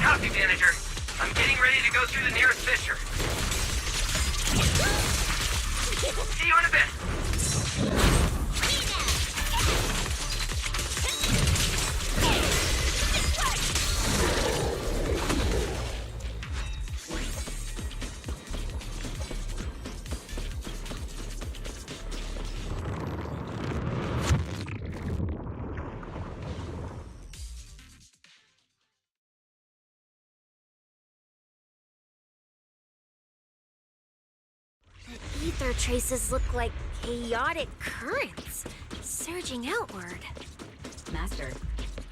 [SPEAKER 11] Copy, Manager. I'm getting ready to go through the nearest fissure. See you in a bit.
[SPEAKER 12] Ether traces look like chaotic currents, surging outward.
[SPEAKER 10] Master,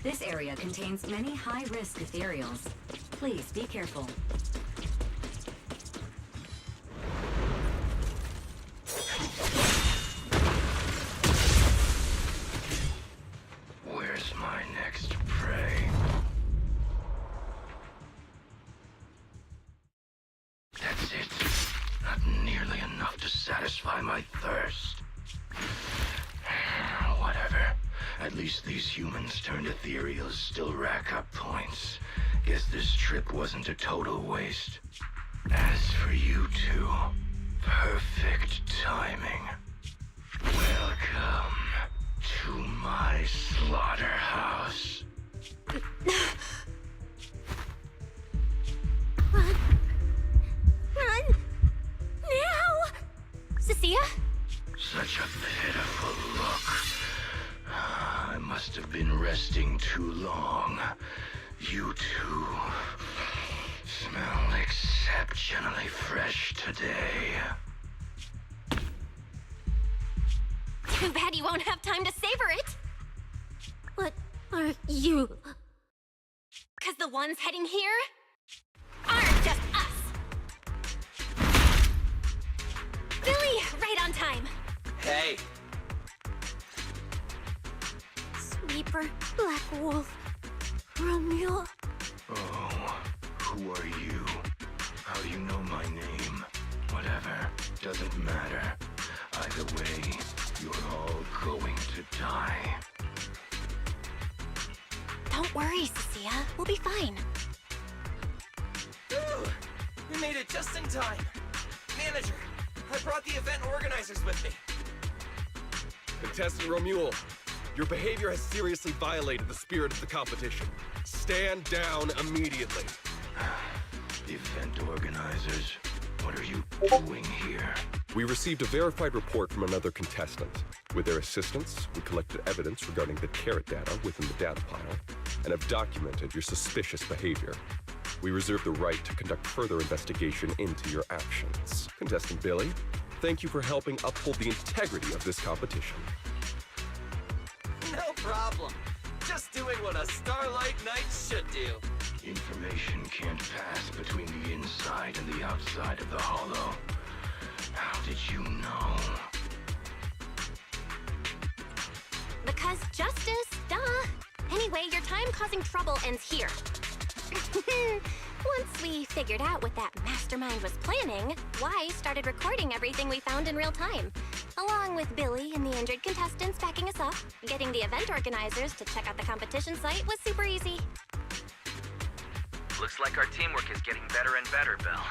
[SPEAKER 10] this area contains many high-risk ethereals. Please be careful.
[SPEAKER 11] Where's my next prey? That's it. Not nearly enough to satisfy my thirst. Whatever. At least these humans turned ethereals still rack up points. Guess this trip wasn't a total waste. As for you two, perfect timing. Welcome to my slaughterhouse.
[SPEAKER 12] Run! Run! Now! Cecilia?
[SPEAKER 11] Such a pitiful look. I must have been resting too long. You two smell exceptionally fresh today.
[SPEAKER 12] Too bad you won't have time to savor it. What are you?
[SPEAKER 2] 'Cause the ones heading here aren't just us. Billy, right on time.
[SPEAKER 4] Hey,
[SPEAKER 12] Sweeper, Black Wolf, Romeo.
[SPEAKER 11] Oh, who are you? How do you know my name? Whatever, doesn't matter. Either way, you're all going to die.
[SPEAKER 2] Don't worry, Cecilia. We'll be fine.
[SPEAKER 4] Ooh, we made it just in time. Manager, I brought the event organizers with me.
[SPEAKER 7] Contestant Romuald, your behavior has seriously violated the spirit of the competition. Stand down immediately.
[SPEAKER 11] Event organizers, what are you doing here?
[SPEAKER 7] We received a verified report from another contestant. With their assistance, we collected evidence regarding the carrot data within the data pile and have documented your suspicious behavior. We reserve the right to conduct further investigation into your actions. Contestant Billy, thank you for helping uphold the integrity of this competition.
[SPEAKER 4] No problem. Just doing what a Starlight Knight should do.
[SPEAKER 11] Information can't pass between the inside and the outside of the hollow. How did you know?
[SPEAKER 2] Because justice, duh. Anyway, your time causing trouble ends here. Once we figured out what that mastermind was planning, Y started recording everything we found in real time. Along with Billy and the injured contestants backing us up, getting the event organizers to check out the competition site was super easy.
[SPEAKER 3] Looks like our teamwork is getting better and better, Belle.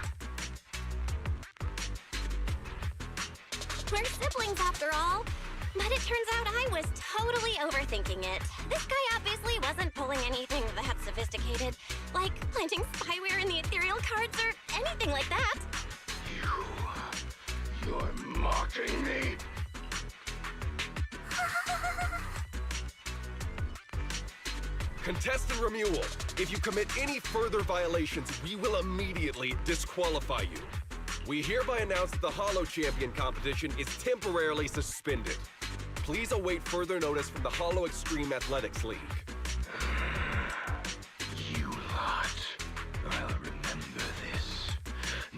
[SPEAKER 2] We're siblings after all. But it turns out I was totally overthinking it. This guy obviously wasn't pulling anything that sophisticated, like planting spyware in the ethereal cards or anything like that.
[SPEAKER 11] You're mocking me?
[SPEAKER 7] Contestant Romuald, if you commit any further violations, we will immediately disqualify you. We hereby announce that the Hollow Champion competition is temporarily suspended. Please await further notice from the Hollow Extreme Athletics League.
[SPEAKER 11] You lot. I'll remember this.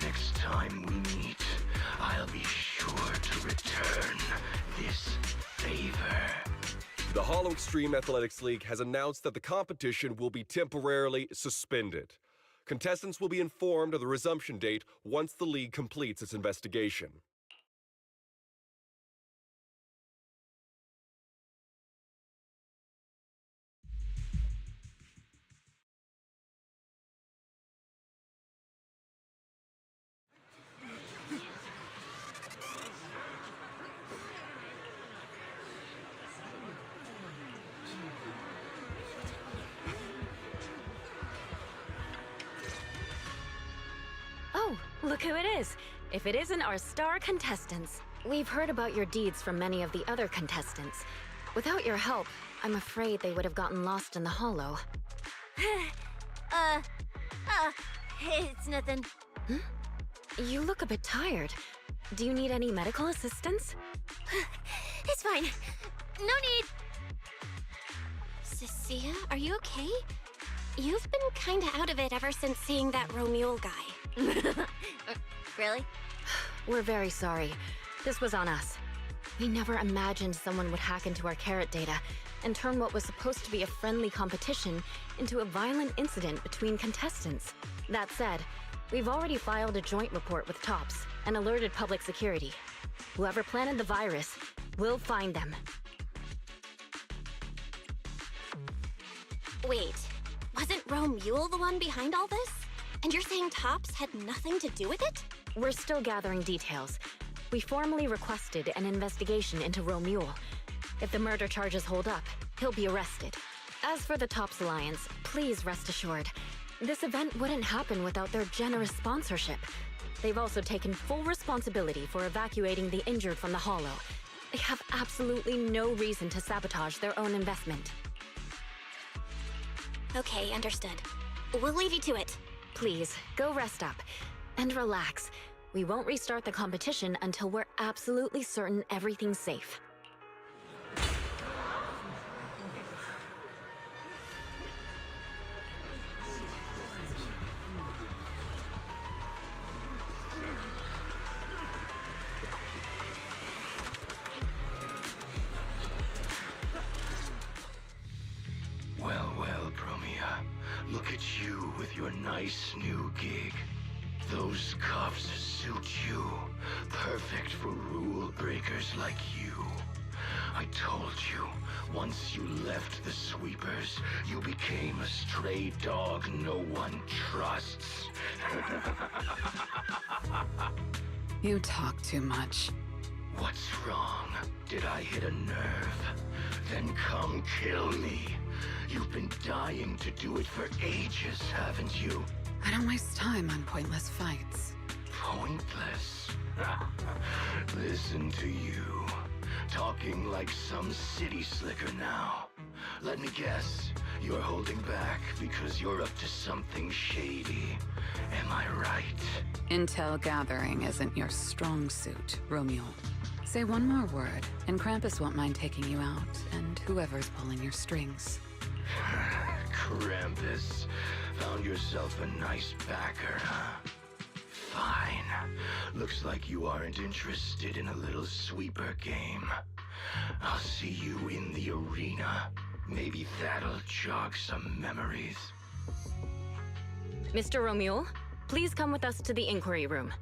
[SPEAKER 11] Next time we meet, I'll be sure to return this favor.
[SPEAKER 7] The Hollow Extreme Athletics League has announced that the competition will be temporarily suspended. Contestants will be informed of the resumption date once the league completes its investigation.
[SPEAKER 5] Oh, look who it is. If it isn't our star contestants. We've heard about your deeds from many of the other contestants. Without your help, I'm afraid they would have gotten lost in the hollow.
[SPEAKER 12] It's nothing.
[SPEAKER 5] You look a bit tired. Do you need any medical assistance?
[SPEAKER 12] It's fine. No need. Cecilia, are you okay? You've been kinda out of it ever since seeing that Romule guy. Really?
[SPEAKER 5] We're very sorry. This was on us. We never imagined someone would hack into our carrot data and turn what was supposed to be a friendly competition into a violent incident between contestants. That said, we've already filed a joint report with TOPS and alerted public security. Whoever planted the virus, we'll find them.
[SPEAKER 12] Wait, wasn't Romule the one behind all this? And you're saying TOPS had nothing to do with it?
[SPEAKER 5] We're still gathering details. We formally requested an investigation into Romule. If the murder charges hold up, he'll be arrested. As for the TOPS Alliance, please rest assured, this event wouldn't happen without their generous sponsorship. They've also taken full responsibility for evacuating the injured from the hollow. They have absolutely no reason to sabotage their own investment.
[SPEAKER 12] Okay, understood. We'll leave you to it.
[SPEAKER 5] Please, go rest up. And relax. We won't restart the competition until we're absolutely certain everything's safe.
[SPEAKER 11] Well, Bromia. Look at you with your nice new gig. Those cuffs suit you. Perfect for rule breakers like you. I told you, once you left the sweepers, you became a stray dog no one trusts.
[SPEAKER 13] You talk too much.
[SPEAKER 11] What's wrong? Did I hit a nerve? Then come kill me. You've been dying to do it for ages, haven't you?
[SPEAKER 13] I don't waste time on pointless fights.
[SPEAKER 11] Pointless? Listen to you. Talking like some city slicker now. Let me guess, you're holding back because you're up to something shady. Am I right?
[SPEAKER 13] Intel gathering isn't your strong suit, Romule. Say one more word, and Krampus won't mind taking you out, and whoever's pulling your strings.
[SPEAKER 11] Krampus. Found yourself a nice backer, huh? Fine. Looks like you aren't interested in a little sweeper game. I'll see you in the arena. Maybe that'll jog some memories.
[SPEAKER 5] Mr. Romule, please come with us to the inquiry room.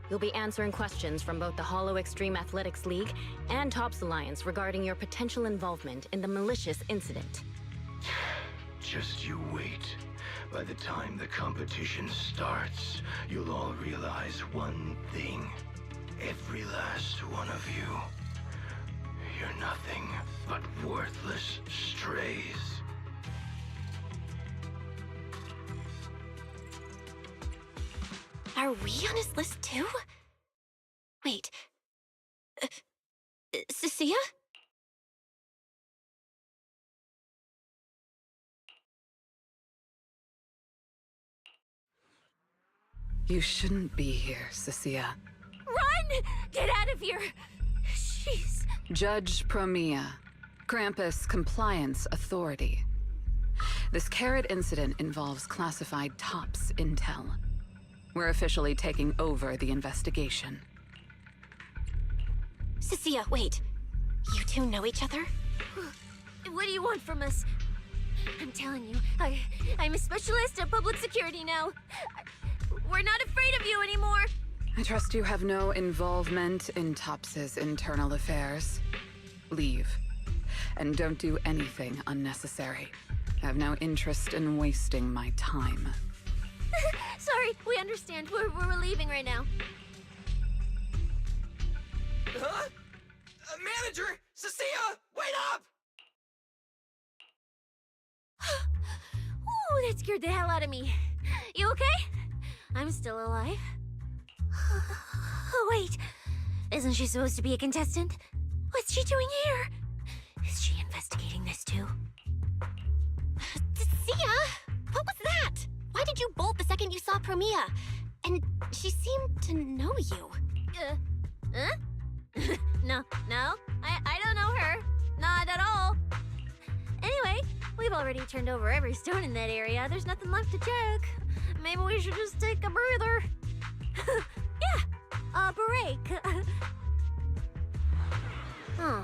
[SPEAKER 5] You'll be answering questions from both the Hollow Extreme Athletics League and TOPS Alliance regarding your potential involvement in the malicious incident.
[SPEAKER 11] Just you wait. By the time the competition starts, you'll all realize one thing. Every last one of you. You're nothing but worthless strays.
[SPEAKER 12] Are we on his list too? Wait. Cecilia?
[SPEAKER 13] You shouldn't be here, Cecilia.
[SPEAKER 12] Run! Get out of here! Jeez.
[SPEAKER 13] Judge Promia, Krampus Compliance Authority. This carrot incident involves classified TOPS intel. We're officially taking over the investigation.
[SPEAKER 12] Cecilia, wait. You two know each other? What do you want from us? I'm telling you, I'm a specialist at public security now. We're not afraid of you anymore.
[SPEAKER 13] I trust you have no involvement in Tops's internal affairs. Leave. And don't do anything unnecessary. I have no interest in wasting my time.
[SPEAKER 12] Sorry, we understand. We're leaving right now.
[SPEAKER 4] Huh? Manager! Cecilia! Wait up!
[SPEAKER 12] Ooh, that scared the hell out of me. You okay? I'm still alive. Oh, wait. Isn't she supposed to be a contestant? What's she doing here? Is she investigating this too?
[SPEAKER 2] Sia! What was that? Why did you bolt the second you saw Promia? And she seemed to know you.
[SPEAKER 12] Huh? No, I don't know her. Not at all. Anyway, we've already turned over every stone in that area. There's nothing left to check. Maybe we should just take a breather. Yeah, a break. Huh.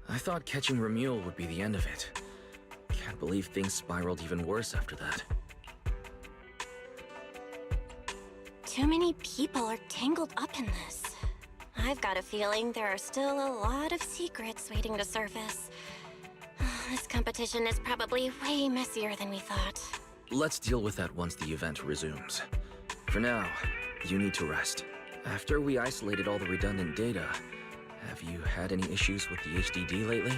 [SPEAKER 3] I thought catching Ramule would be the end of it. Can't believe things spiraled even worse after that.
[SPEAKER 2] Too many people are tangled up in this. I've got a feeling there are still a lot of secrets waiting to surface. This competition is probably way messier than we thought.
[SPEAKER 3] Let's deal with that once the event resumes. For now, you need to rest. After we isolated all the redundant data, have you had any issues with the HDD lately?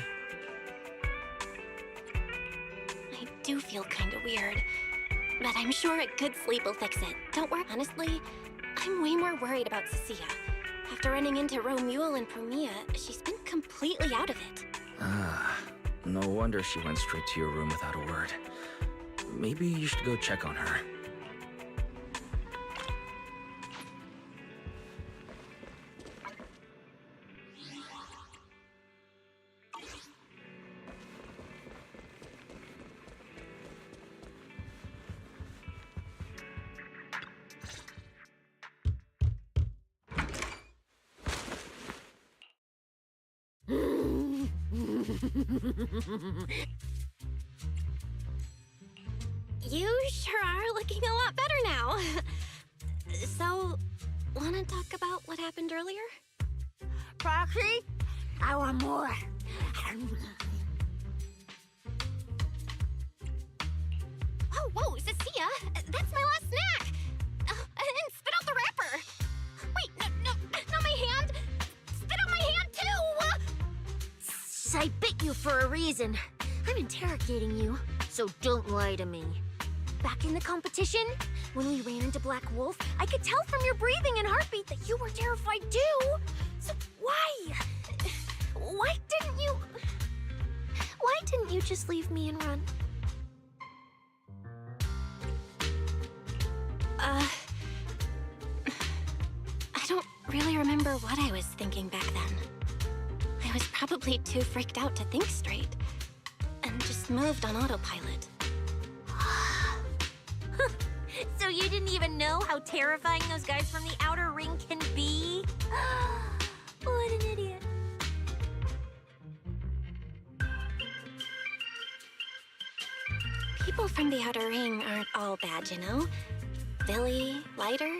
[SPEAKER 2] I do feel kind of weird, but I'm sure a good sleep will fix it. Don't worry. Honestly, I'm way more worried about Cecilia. After running into Romule and Promia, she's been completely out of it.
[SPEAKER 3] Ah, no wonder she went straight to your room without a word. Maybe you should go check on her.
[SPEAKER 2] You sure are looking a lot better now. So, wanna talk about what happened earlier?
[SPEAKER 12] Proxy, I want more.
[SPEAKER 2] Oh, whoa, Cecilia, that's my last snack. And spit out the wrapper. Wait, no, not my hand. Spit out my hand too.
[SPEAKER 12] I bit you for a reason. I'm interrogating you, so don't lie to me. Back in the competition, When we ran into Black Wolf, I could tell from your breathing and heartbeat that you were terrified too. So why? Why didn't you just leave me and run?
[SPEAKER 5] I don't really remember what I was thinking back then. I was probably too freaked out to think straight, and just moved on autopilot.
[SPEAKER 12] So you didn't even know how terrifying those guys from the Outer Ring can be? What an idiot.
[SPEAKER 5] People from the Outer Ring aren't all bad, you know? Billy, Lighter,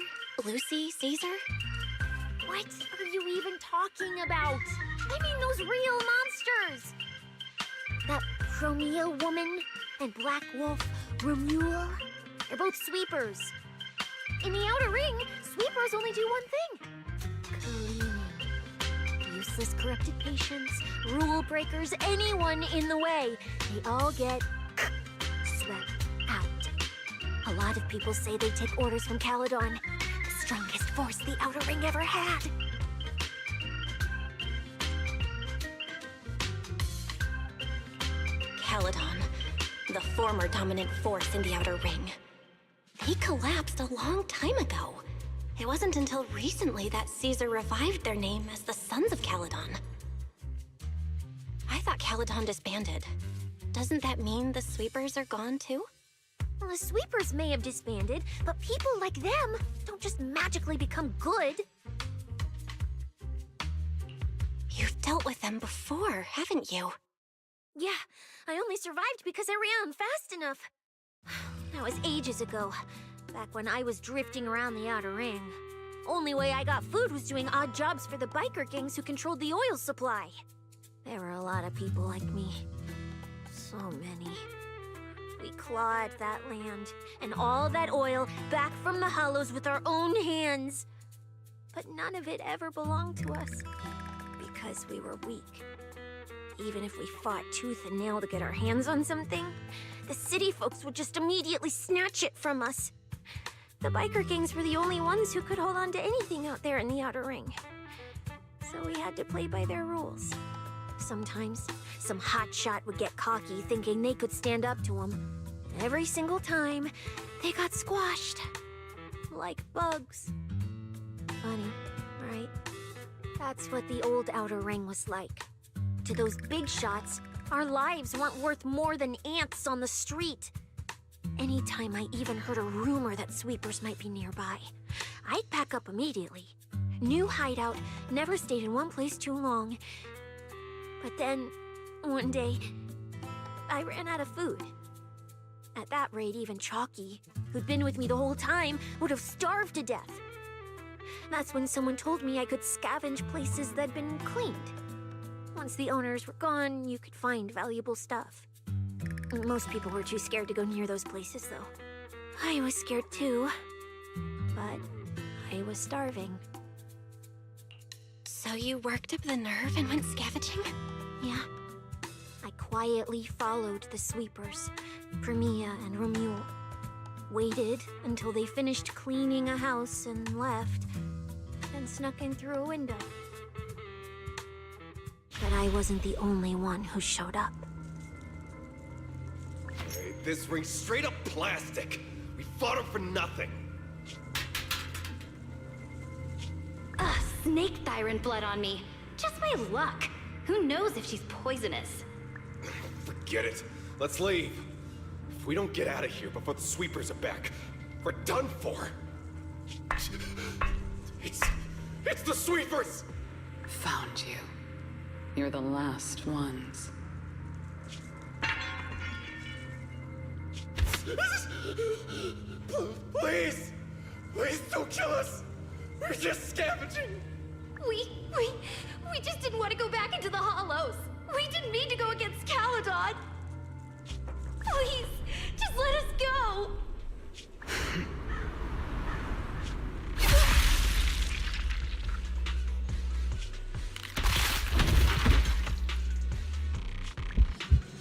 [SPEAKER 5] Lucy, Caesar.
[SPEAKER 12] What are you even talking about? I mean those real monsters! That Promia woman and Black Wolf, Romule, they're both sweepers. In the Outer Ring, sweepers only do one thing. Cleaning. Useless corrupted patients, rule breakers, anyone in the way. They all get swept out. A lot of people say they take orders from Caledon, the strongest force the Outer Ring ever had.
[SPEAKER 5] Caledon, the former dominant force in the Outer Ring. They collapsed a long time ago. It wasn't until recently that Caesar revived their name as the Sons of Caledon. I thought Caledon disbanded. Doesn't that mean the Sweepers are gone too?
[SPEAKER 12] Well, the Sweepers may have disbanded, but people like them don't just magically become good.
[SPEAKER 5] You've dealt with them before, haven't you?
[SPEAKER 12] Yeah, I only survived because I ran fast enough. That was ages ago, back when I was drifting around the Outer Ring. Only way I got food was doing odd jobs for the biker gangs who controlled the oil supply. There were a lot of people like me. So many. We clawed that land and all that oil back from the hollows with our own hands. But none of it ever belonged to us, because we were weak. Even if we fought tooth and nail to get our hands on something, the city folks would just immediately snatch it from us. The biker gangs were the only ones who could hold on to anything out there in the Outer Ring. So we had to play by their rules. Sometimes, some hotshot would get cocky thinking they could stand up to them. Every single time, they got squashed. Like bugs. Funny, right? That's what the old Outer Ring was like. To those big shots, our lives weren't worth more than ants on the street. Anytime I even heard a rumor that sweepers might be nearby, I'd pack up immediately. New hideout, never stayed in one place too long. But then, one day, I ran out of food. At that rate, even Chalky, who'd been with me the whole time, would have starved to death. That's when someone told me I could scavenge places that'd been cleaned. Once the owners were gone, you could find valuable stuff. Most people were too scared to go near those places, though. I was scared too, but I was starving.
[SPEAKER 5] So you worked up the nerve and went scavenging?
[SPEAKER 12] Yeah. I quietly followed the sweepers, Premia and Romule. Waited until they finished cleaning a house and left, then snuck in through a window. But I wasn't the only one who showed up.
[SPEAKER 7] Hey, this ring's straight up plastic. We fought her for nothing.
[SPEAKER 10] Ugh, snake thyron blood on me. Just my luck. Who knows if she's poisonous?
[SPEAKER 7] Forget it. Let's leave. If we don't get out of here before the sweepers are back, we're done for. It's the sweepers!
[SPEAKER 13] Found you. You're the last ones.
[SPEAKER 7] Please! Please don't kill us! We're just scavenging!
[SPEAKER 10] We just didn't want to go back into the hollows. We didn't mean to go against Caledon. Please, just let us go.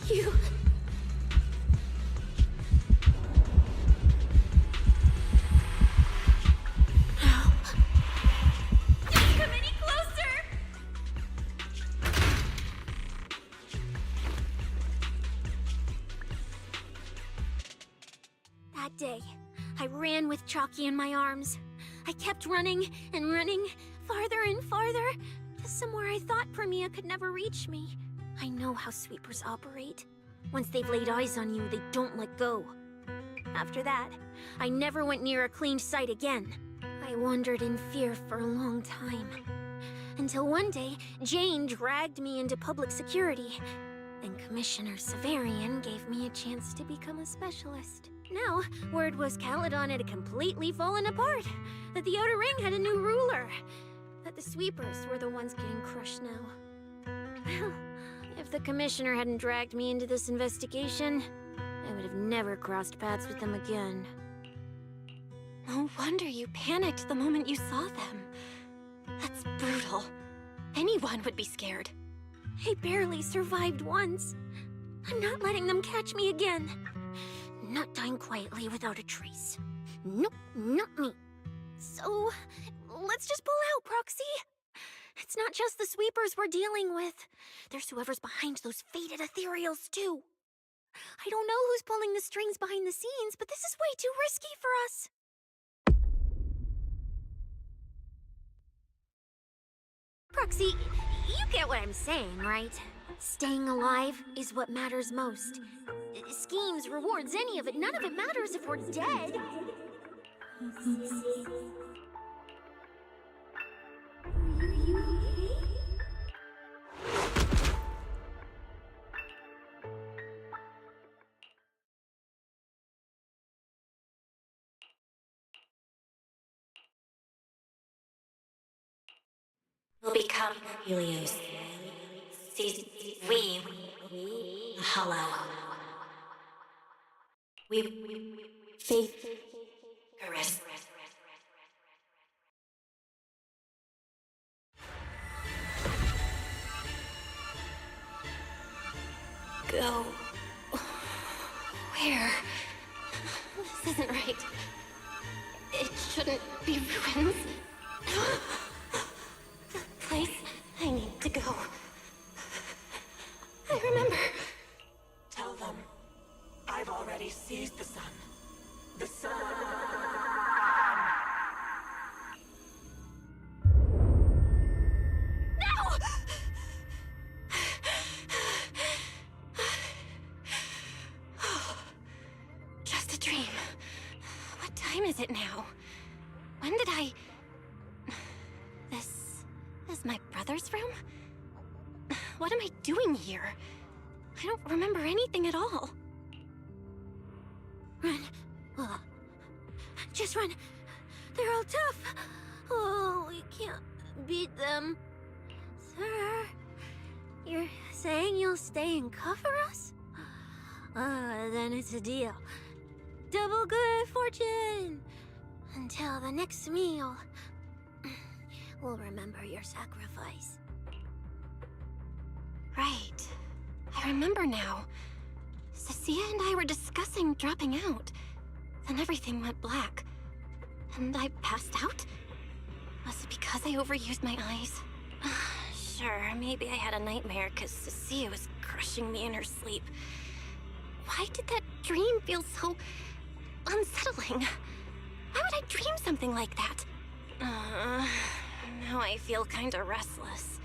[SPEAKER 12] You... day, I ran with Chalky in my arms. I kept running and running, farther and farther, to somewhere I thought Premia could never reach me. I know how sweepers operate. Once they've laid eyes on you, they don't let go. After that, I never went near a cleaned site again. I wandered in fear for a long time. Until one day, Jane dragged me into public security, and Commissioner Severian gave me a chance to become a specialist. Now, word was Caledon had completely fallen apart, that the Outer Ring had a new ruler, that the sweepers were the ones getting crushed now. Well, if the Commissioner hadn't dragged me into this investigation, I would have never crossed paths with them again. No wonder you panicked the moment you saw them. That's brutal. Anyone would be scared. I barely survived once. I'm not letting them catch me again. Not dying quietly without a trace. Nope, not me. So, let's just pull out, Proxy. It's not just the sweepers we're dealing with. There's whoever's behind those faded ethereals, too. I don't know who's pulling the strings behind the scenes, but this is way too risky for us. Proxy, you get what I'm saying, right? Staying alive is what matters most. Schemes, rewards, any of it, none of it matters if we're dead.
[SPEAKER 2] We'll become Helios. We hollow. We faith, caress. Go. Where? This isn't right. It shouldn't be ruins. The place I need to go. I remember.
[SPEAKER 6] Tell them I've already seized the sun. The sun!
[SPEAKER 2] No! Just a dream. What time is it now? When did I... This is my brother's room? What am I doing here? I don't remember anything at all. Run. Just run. They're all tough. Oh, we can't beat them. Sir, you're saying you'll stay and cover us? Then it's a deal. Double good fortune. Until the next meal. We'll remember your sacrifice. Right. I remember now. Cecilia and I were discussing dropping out. Then everything went black. And I passed out? Was it because I overused my eyes? Sure, maybe I had a nightmare because Cecilia was crushing me in her sleep. Why did that dream feel so unsettling? Why would I dream something like that? Now I feel kinda restless.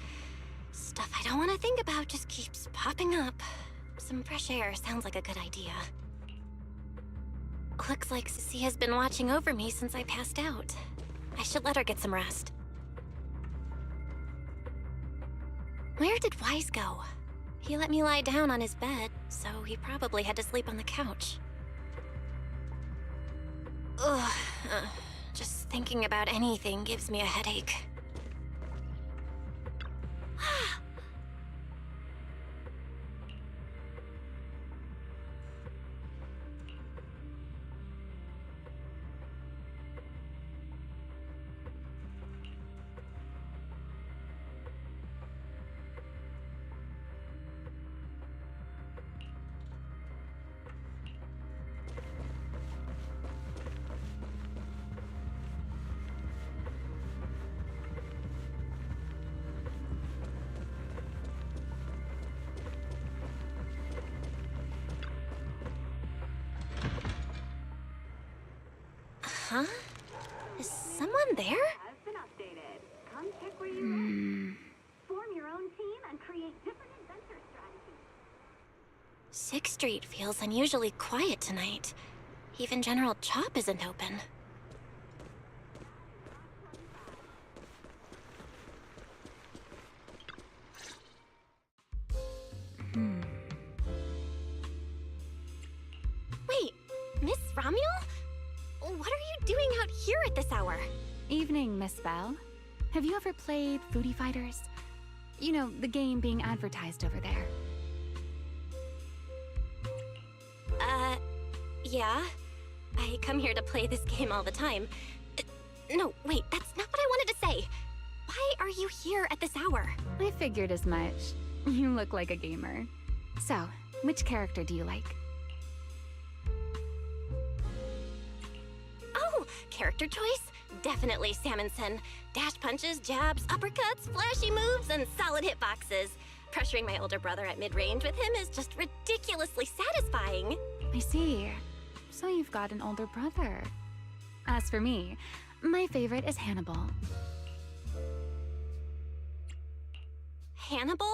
[SPEAKER 2] Stuff I don't want to think about just keeps popping up. Some fresh air sounds like a good idea. Looks like Cecilia's been watching over me since I passed out. I should let her get some rest. Where did Wise go? He let me lie down on his bed, so he probably had to sleep on the couch. Ugh, just thinking about anything gives me a headache. Huh? Is someone there?
[SPEAKER 10] Has been updated. Come check where you live. Form your own team and create different adventure strategies.
[SPEAKER 2] 6th Street feels unusually quiet tonight. Even General Chop isn't open. Wait, Miss Romuel? What are you doing out here at this hour?
[SPEAKER 9] Evening, Miss Bell. Have you ever played Foodie Fighters? You know, the game being advertised over there.
[SPEAKER 2] Yeah. I come here to play this game all the time. No, wait, that's not what I wanted to say. Why are you here at this hour?
[SPEAKER 9] I figured as much. You look like a gamer. So, which character do you like?
[SPEAKER 2] Oh, character choice? Definitely Salmonson. Dash punches, jabs, uppercuts, flashy moves, and solid hitboxes. Pressuring my older brother at mid-range with him is just ridiculously satisfying.
[SPEAKER 9] I see. So you've got an older brother. As for me, my favorite is Hannibal.
[SPEAKER 2] Hannibal?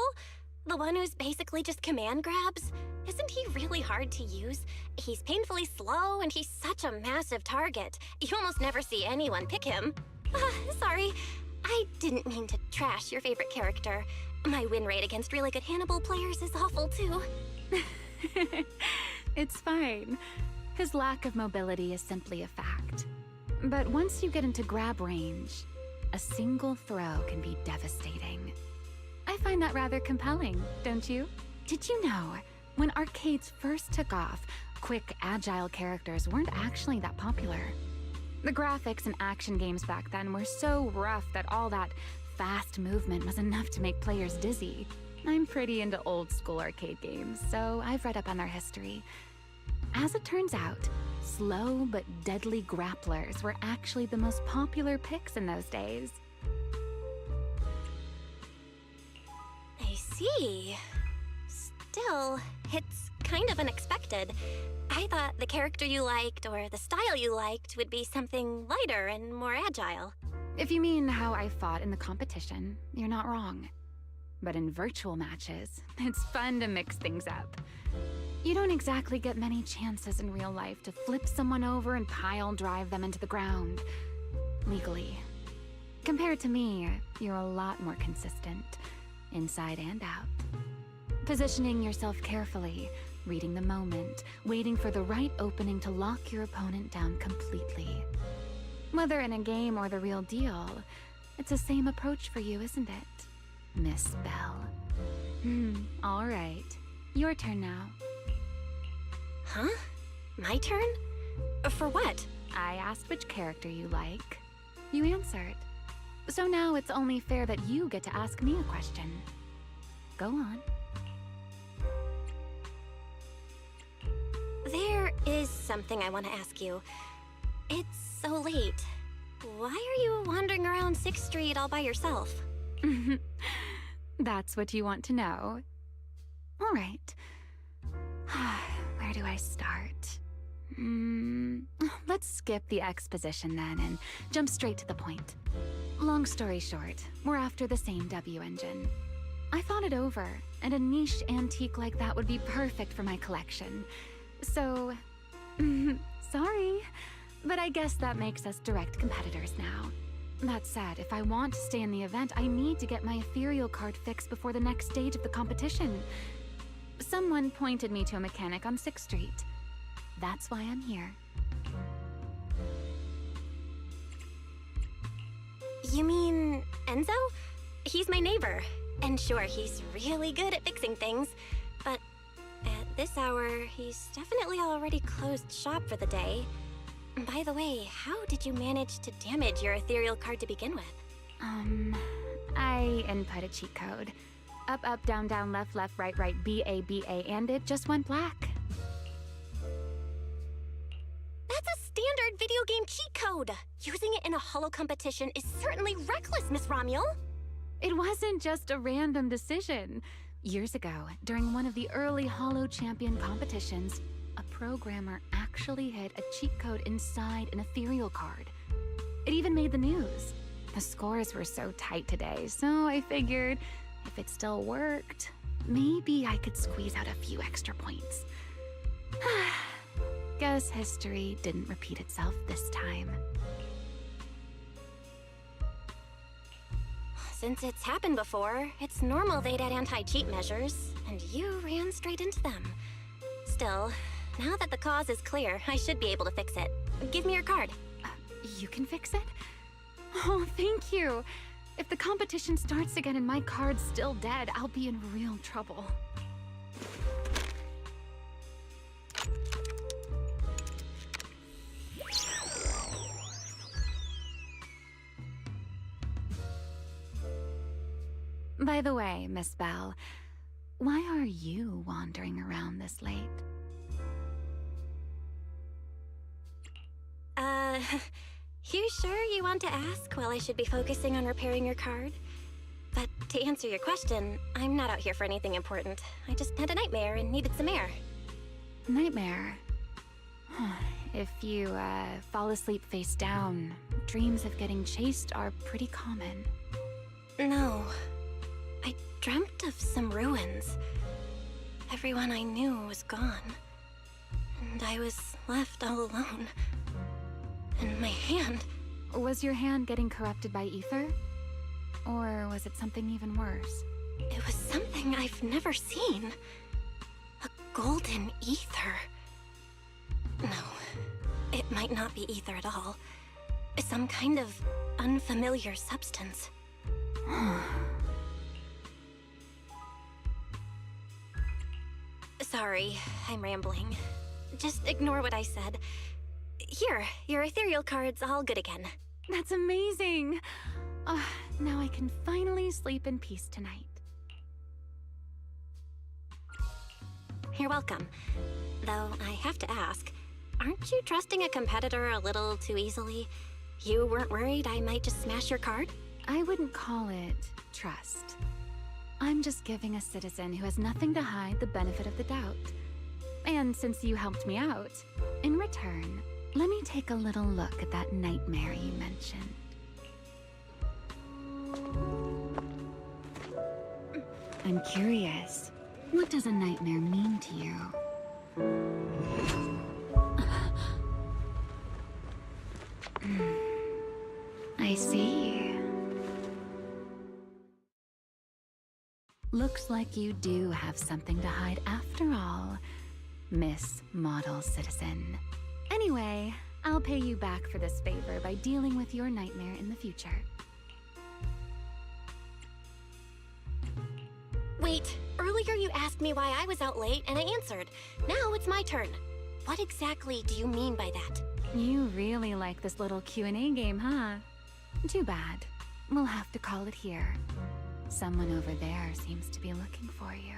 [SPEAKER 2] The one who's basically just command grabs? Isn't he really hard to use? He's painfully slow, and he's such a massive target. You almost never see anyone pick him. Sorry. I didn't mean to trash your favorite character. My win rate against really good Hannibal players is awful, too.
[SPEAKER 9] It's fine. His lack of mobility is simply a fact. But once you get into grab range, a single throw can be devastating. I find that rather compelling, don't you? Did you know, when arcades first took off, quick, agile characters weren't actually that popular? The graphics in action games back then were so rough that all that fast movement was enough to make players dizzy. I'm pretty into old school arcade games, so I've read up on their history. As it turns out, slow but deadly grapplers were actually the most popular picks in those days.
[SPEAKER 2] I see. Still, it's kind of unexpected. I thought the character you liked or the style you liked would be something lighter and more agile.
[SPEAKER 9] If you mean how I fought in the competition, you're not wrong. But in virtual matches, it's fun to mix things up. You don't exactly get many chances in real life to flip someone over and pile drive them into the ground. Legally. Compared to me, you're a lot more consistent, inside and out. Positioning yourself carefully, reading the moment, waiting for the right opening to lock your opponent down completely. Whether in a game or the real deal, it's the same approach for you, isn't it, Miss Bell? All right. Your turn now.
[SPEAKER 2] Huh? My turn? For what?
[SPEAKER 9] I asked which character you like. You answered. So now it's only fair that you get to ask me a question. Go on.
[SPEAKER 2] There is something I want to ask you. It's so late. Why are you wandering around 6th Street all by yourself?
[SPEAKER 9] That's what you want to know. All right. Where do I start? Let's skip the exposition then and jump straight to the point. Long story short, we're after the same W engine. I thought it over, and a niche antique like that would be perfect for my collection. So, sorry, but I guess that makes us direct competitors now. That said, if I want to stay in the event, I need to get my ethereal card fixed before the next stage of the competition. Someone pointed me to a mechanic on 6th Street. That's why I'm here.
[SPEAKER 2] You mean Enzo? He's my neighbor. And sure, he's really good at fixing things, but at this hour, he's definitely already closed shop for the day. By the way, how did you manage to damage your ethereal card to begin with?
[SPEAKER 9] I input a cheat code. Up, up, down, down, left, left, right, right, BA, BA, and it just went black.
[SPEAKER 2] That's a standard video game cheat code! Using it in a holo competition is certainly reckless, Miss Romuel!
[SPEAKER 9] It wasn't just a random decision. Years ago, during one of the early Holo Champion competitions, a programmer actually hid a cheat code inside an ethereal card. It even made the news. The scores were so tight today, so I figured if it still worked, maybe I could squeeze out a few extra points. Guess history didn't repeat itself this time.
[SPEAKER 2] Since it's happened before, it's normal they'd add anti-cheat measures, and you ran straight into them. Still, now that the cause is clear, I should be able to fix it. Give me your card.
[SPEAKER 9] You can fix it? Oh, thank you. If the competition starts again and my card's still dead, I'll be in real trouble. By the way, Miss Bell, why are you wandering around this late?
[SPEAKER 2] You sure you want to ask while I should be focusing on repairing your card? But to answer your question, I'm not out here for anything important. I just had a nightmare and needed some air.
[SPEAKER 9] Nightmare? If you, fall asleep face down, dreams of getting chased are pretty common.
[SPEAKER 2] No. I dreamt of some ruins. Everyone I knew was gone. And I was left all alone. And my hand...
[SPEAKER 9] Was your hand getting corrupted by ether? Or was it something even worse?
[SPEAKER 2] It was something I've never seen. A golden ether. No, it might not be ether at all. Some kind of unfamiliar substance. Sorry, I'm rambling. Just ignore what I said. Here, your ethereal card's all good again.
[SPEAKER 9] That's amazing! Now I can finally sleep in peace tonight.
[SPEAKER 2] You're welcome. Though I have to ask, aren't you trusting a competitor a little too easily? You weren't worried I might just smash your card?
[SPEAKER 9] I wouldn't call it trust. I'm just giving a citizen who has nothing to hide the benefit of the doubt. And since you helped me out, in return, let me take a little look at that nightmare you mentioned. I'm curious, what does a nightmare mean to you? I see. Looks like you do have something to hide after all, Miss Model Citizen. Anyway, I'll pay you back for this favor by dealing with your nightmare in the future.
[SPEAKER 2] Wait, earlier you asked me why I was out late and I answered. Now it's my turn. What exactly do you mean by that?
[SPEAKER 9] You really like this little Q&A game, huh? Too bad. We'll have to call it here. Someone over there seems to be looking for you.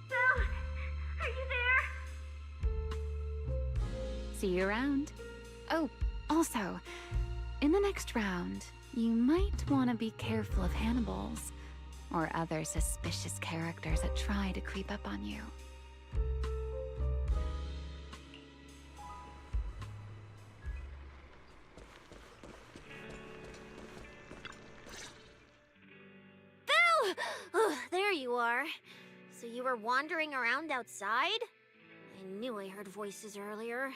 [SPEAKER 12] Belle, are you there?
[SPEAKER 9] See you around. Oh, also, in the next round, you might want to be careful of Hannibals or other suspicious characters that try to creep up on you.
[SPEAKER 12] Belle! Oh, there you are. So you were wandering around outside? I knew I heard voices earlier.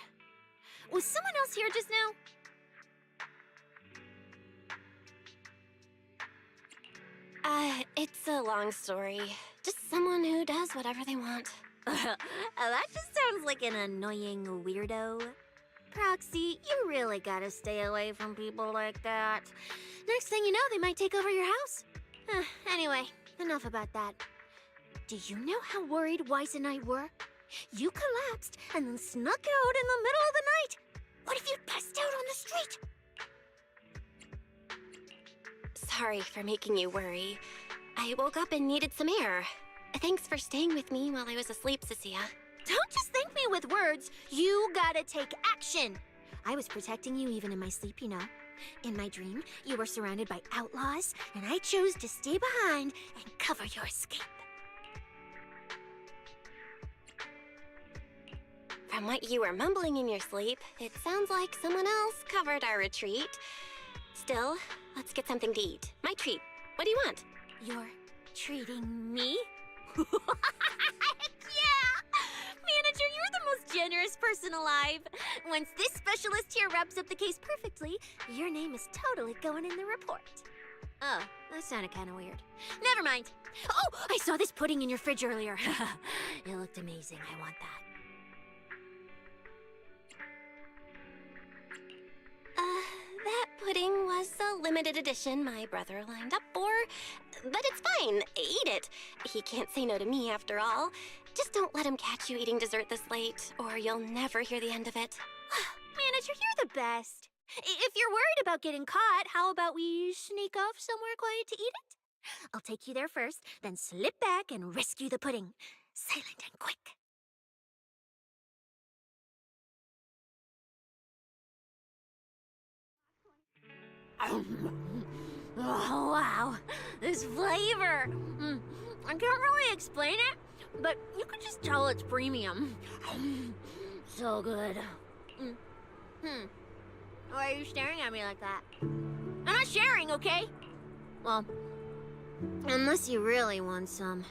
[SPEAKER 12] Was someone else here just now?
[SPEAKER 2] It's a long story. Just someone who does whatever they want.
[SPEAKER 12] That just sounds like an annoying weirdo. Proxy, you really gotta stay away from people like that. Next thing you know, they might take over your house. Anyway, enough about that. Do you know how worried Weiss and I were? You collapsed and then snuck out in the middle of the night. What if you passed out on the street?
[SPEAKER 2] Sorry for making you worry. I woke up and needed some air. Thanks for staying with me while I was asleep, Cecilia.
[SPEAKER 12] Don't just thank me with words. You gotta take action. I was protecting you even in my sleep, you know. In my dream, you were surrounded by outlaws, and I chose to stay behind and cover your escape.
[SPEAKER 2] From what you were mumbling in your sleep, it sounds like someone else covered our retreat. Still, let's get something to eat. My treat. What do you want?
[SPEAKER 12] You're treating me? Yeah! Manager, you're the most generous person alive. Once this specialist here wraps up the case perfectly, your name is totally going in the report. Oh, that sounded kind of weird. Never mind. Oh, I saw this pudding in your fridge earlier. It looked amazing. I want that.
[SPEAKER 2] That pudding was a limited edition my brother lined up for. But it's fine. Eat it. He can't say no to me after all. Just don't let him catch you eating dessert this late, or you'll never hear the end of it.
[SPEAKER 12] Manager, you're the best. If you're worried about getting caught, how about we sneak off somewhere quiet to eat it? I'll take you there first, then slip back and rescue the pudding. Silent and quick. Oh, wow. This flavor. I can't really explain it, but you can just tell it's premium. So good. Why are you staring at me like that? I'm not sharing, okay? Well, unless you really want some.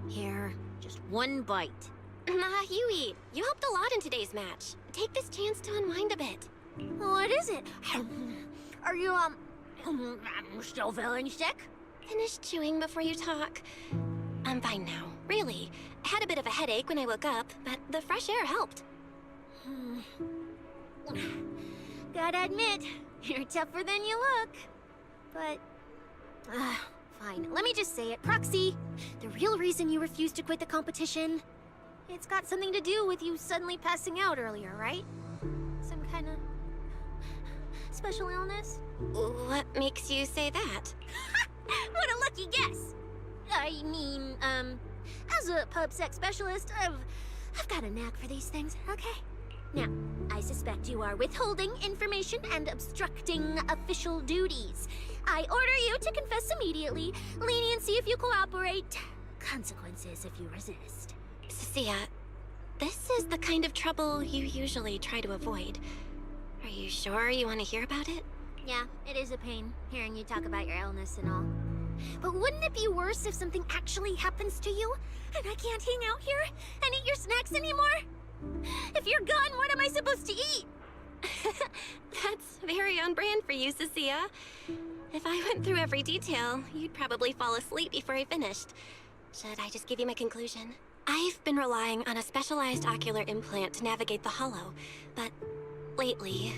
[SPEAKER 12] Here, just one bite.
[SPEAKER 2] Nah, you eat. You helped a lot in today's match. Take this chance to unwind a bit.
[SPEAKER 12] What is it? Are you, still feeling sick?
[SPEAKER 2] Finish chewing before you talk. I'm fine now, really. I had a bit of a headache when I woke up, but the fresh air helped.
[SPEAKER 12] Gotta admit, you're tougher than you look. But, fine. Let me just say it. Proxy, the real reason you refused to quit the competition, it's got something to do with you suddenly passing out earlier, right? Some kind of special illness?
[SPEAKER 2] What makes you say that?
[SPEAKER 12] What a lucky guess! I mean, as a pub sex specialist, I've got a knack for these things, okay? Now, I suspect you are withholding information and obstructing official duties. I order you to confess immediately, leniency if you cooperate, consequences if you resist.
[SPEAKER 2] Sia, this is the kind of trouble you usually try to avoid. Are you sure you want to hear about it?
[SPEAKER 12] Yeah, it is a pain, hearing you talk about your illness and all. But wouldn't it be worse if something actually happens to you, and I can't hang out here and eat your snacks anymore? If you're gone, what am I supposed to eat?
[SPEAKER 2] That's very on brand for you, Cecilia. If I went through every detail, you'd probably fall asleep before I finished. Should I just give you my conclusion? I've been relying on a specialized ocular implant to navigate the hollow, but lately,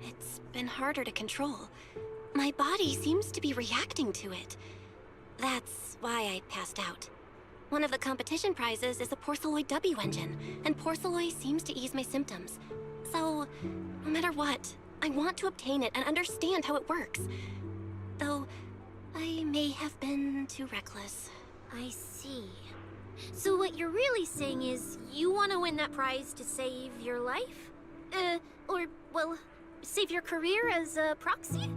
[SPEAKER 2] it's been harder to control. My body seems to be reacting to it. That's why I passed out. One of the competition prizes is a Porceloid W engine, and Porceloid seems to ease my symptoms. So, no matter what, I want to obtain it and understand how it works. Though, I may have been too reckless.
[SPEAKER 12] I see. So what you're really saying is you want to win that prize to save your life? Well, save your career as a proxy?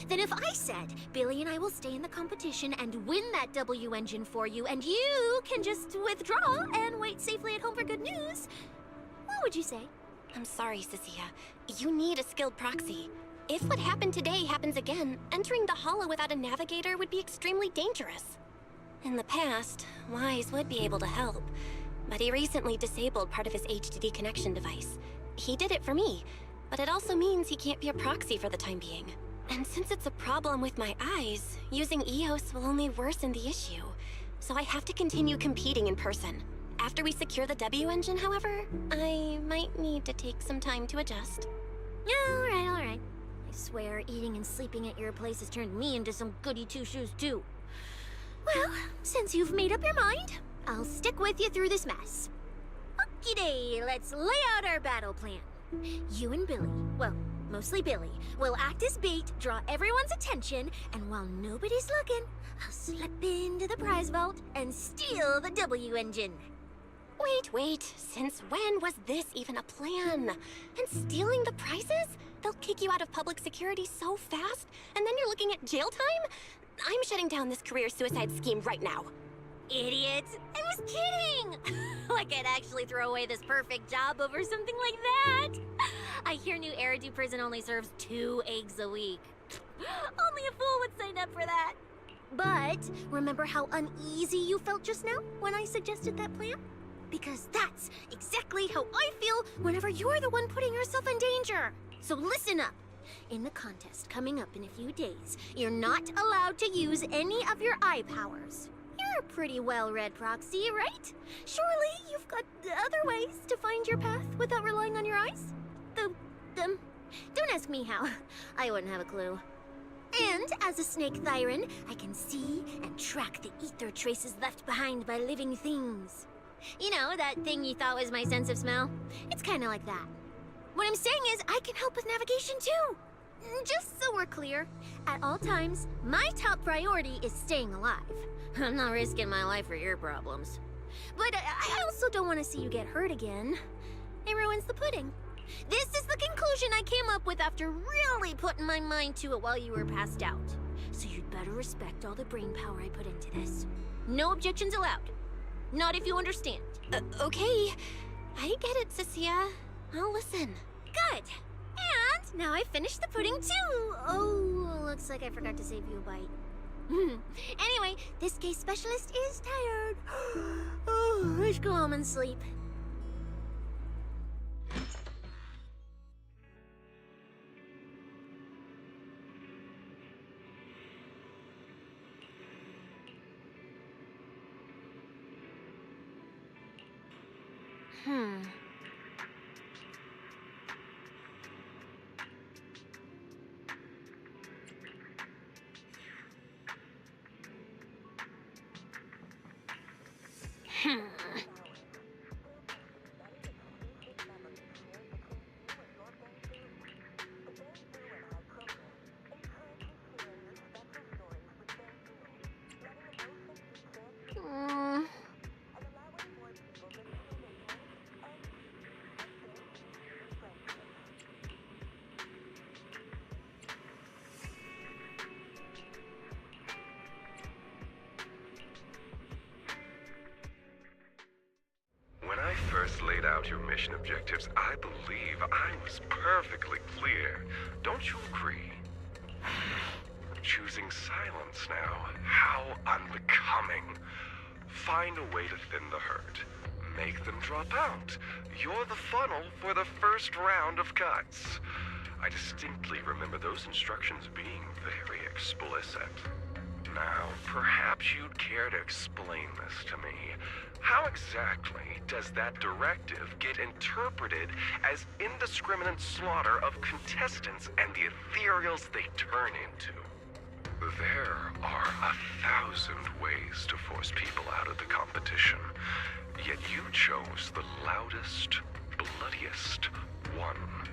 [SPEAKER 12] Then if I said, Billy and I will stay in the competition and win that W engine for you, and you can just withdraw and wait safely at home for good news, what would you say?
[SPEAKER 2] I'm sorry, Cecilia. You need a skilled proxy. If what happened today happens again, entering the hollow without a navigator would be extremely dangerous. In the past, Wise would be able to help, but he recently disabled part of his HDD connection device. He did it for me, but it also means he can't be a proxy for the time being. And since it's a problem with my eyes, using EOS will only worsen the issue. So I have to continue competing in person. After we secure the W engine, however, I might need to take some time to adjust.
[SPEAKER 12] All right. I swear, eating and sleeping at your place has turned me into some goody two-shoes too. Well, since you've made up your mind, I'll stick with you through this mess. Okie-day, let's lay out our battle plan. You and Billy, well, mostly Billy, will act as bait, draw everyone's attention, and while nobody's looking, I'll slip into the prize vault and steal the W engine.
[SPEAKER 2] Wait, since when was this even a plan? And stealing the prizes? They'll kick you out of public security so fast, and then you're looking at jail time? I'm shutting down this career suicide scheme right now.
[SPEAKER 12] idiot! I was kidding! Like I'd actually throw away this perfect job over something like that! I hear New Eridu Prison only serves 2 eggs a week. Only a fool would sign up for that. But remember how uneasy you felt just now when I suggested that plan? Because that's exactly how I feel whenever you're the one putting yourself in danger. So listen up. In the contest coming up in a few days, you're not allowed to use any of your eye powers. You're a pretty well-read proxy, right? Surely you've got other ways to find your path without relying on your eyes? Don't ask me how. I wouldn't have a clue. And as a snake Thyran, I can see and track the ether traces left behind by living things. You know, that thing you thought was my sense of smell? It's kind of like that. What I'm saying is I can help with navigation too. Just so we're clear, at all times, my top priority is staying alive. I'm not risking my life for your problems. But I also don't want to see you get hurt again. It ruins the pudding. This is the conclusion I came up with after really putting my mind to it while you were passed out. So you'd better respect all the brain power I put into this. No objections allowed. Not if you understand. Okay. I get it, Cecilia. I'll listen. Good. And now I've finished the pudding too. Oh, looks like I forgot to save you a bite. Anyway, this case specialist is tired. Oh, let's go home and sleep.
[SPEAKER 6] When I first laid out your mission objectives, I believe I was perfectly clear. Don't you agree? Choosing silence now. How unbecoming. Find a way to thin the herd. Make them drop out. You're the funnel for the first round of cuts. I distinctly remember those instructions being very explicit. Now, perhaps you'd care to explain this to me. How exactly does that directive get interpreted as indiscriminate slaughter of contestants and the ethereals they turn into? There are 1,000 ways to force people out of the competition, yet you chose the loudest, bloodiest one.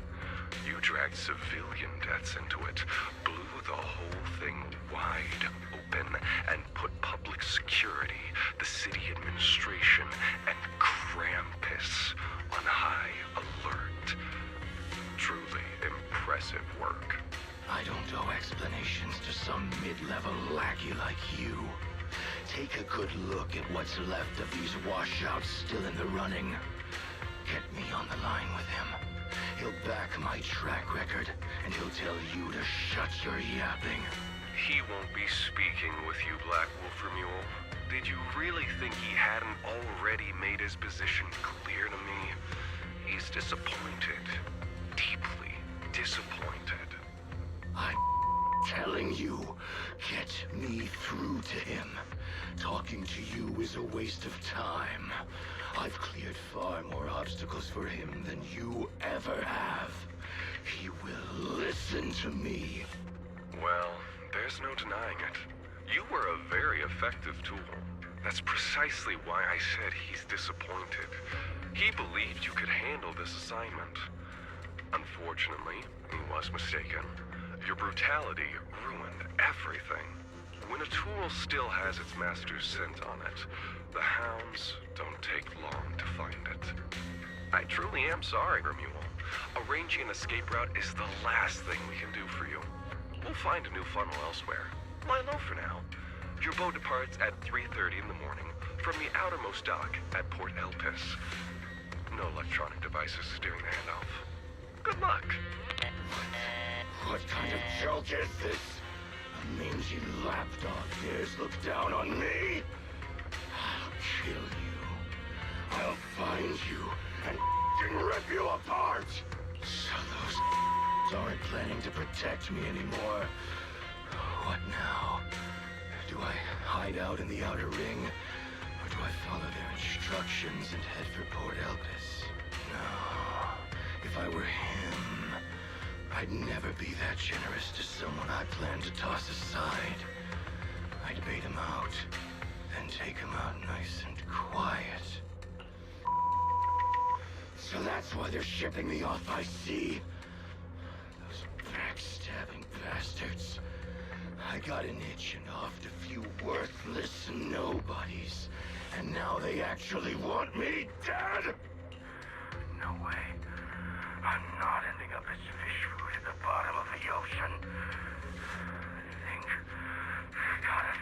[SPEAKER 6] You dragged civilian deaths into it, blew the whole thing wide open, and put public security, the city administration, and Krampus on high alert. Truly impressive work.
[SPEAKER 11] I don't owe explanations to some mid-level lackey like you. Take a good look at what's left of these washouts still in the running. Get me on the line with him. He'll back my track record, and he'll tell you to shut your yapping.
[SPEAKER 6] He won't be speaking with you, Black Wolf Mule. Did you really think he hadn't already made his position clear to me? He's disappointed. Deeply disappointed.
[SPEAKER 11] I'm telling you, get me through to him. Talking to you is a waste of time. I've cleared far more obstacles for him than you ever have. He will listen to me.
[SPEAKER 6] Well, there's no denying it. You were a very effective tool. That's precisely why I said he's disappointed. He believed you could handle this assignment. Unfortunately, he was mistaken. Your brutality ruined everything. When a tool still has its master's scent on it, the hounds don't take long to find it. I truly am sorry, Remuel. Arranging an escape route is the last thing we can do for you. We'll find a new funnel elsewhere. Lie low for now.
[SPEAKER 14] Your boat departs at 3:30 in the morning from the outermost dock at Port Elpis. No electronic devices steering the handoff. Good luck.
[SPEAKER 11] What kind of joke is this? A mangy lapdog dares look down on me? I'll kill you. I'll find you and rip you apart. So those aren't planning to protect me anymore. What now? Do I hide out in the outer ring? Or do I follow their instructions and head for Port Elpis? No. If I were him, I'd never be that generous to someone I plan to toss aside. I'd bait him out, then take him out nice and quiet. So that's why they're shipping me off by sea. Those backstabbing bastards. I got an itch and offed a few worthless nobodies. And now they actually want me dead? No way. I'm not ending up as fish food at the bottom of the ocean. I think I gotta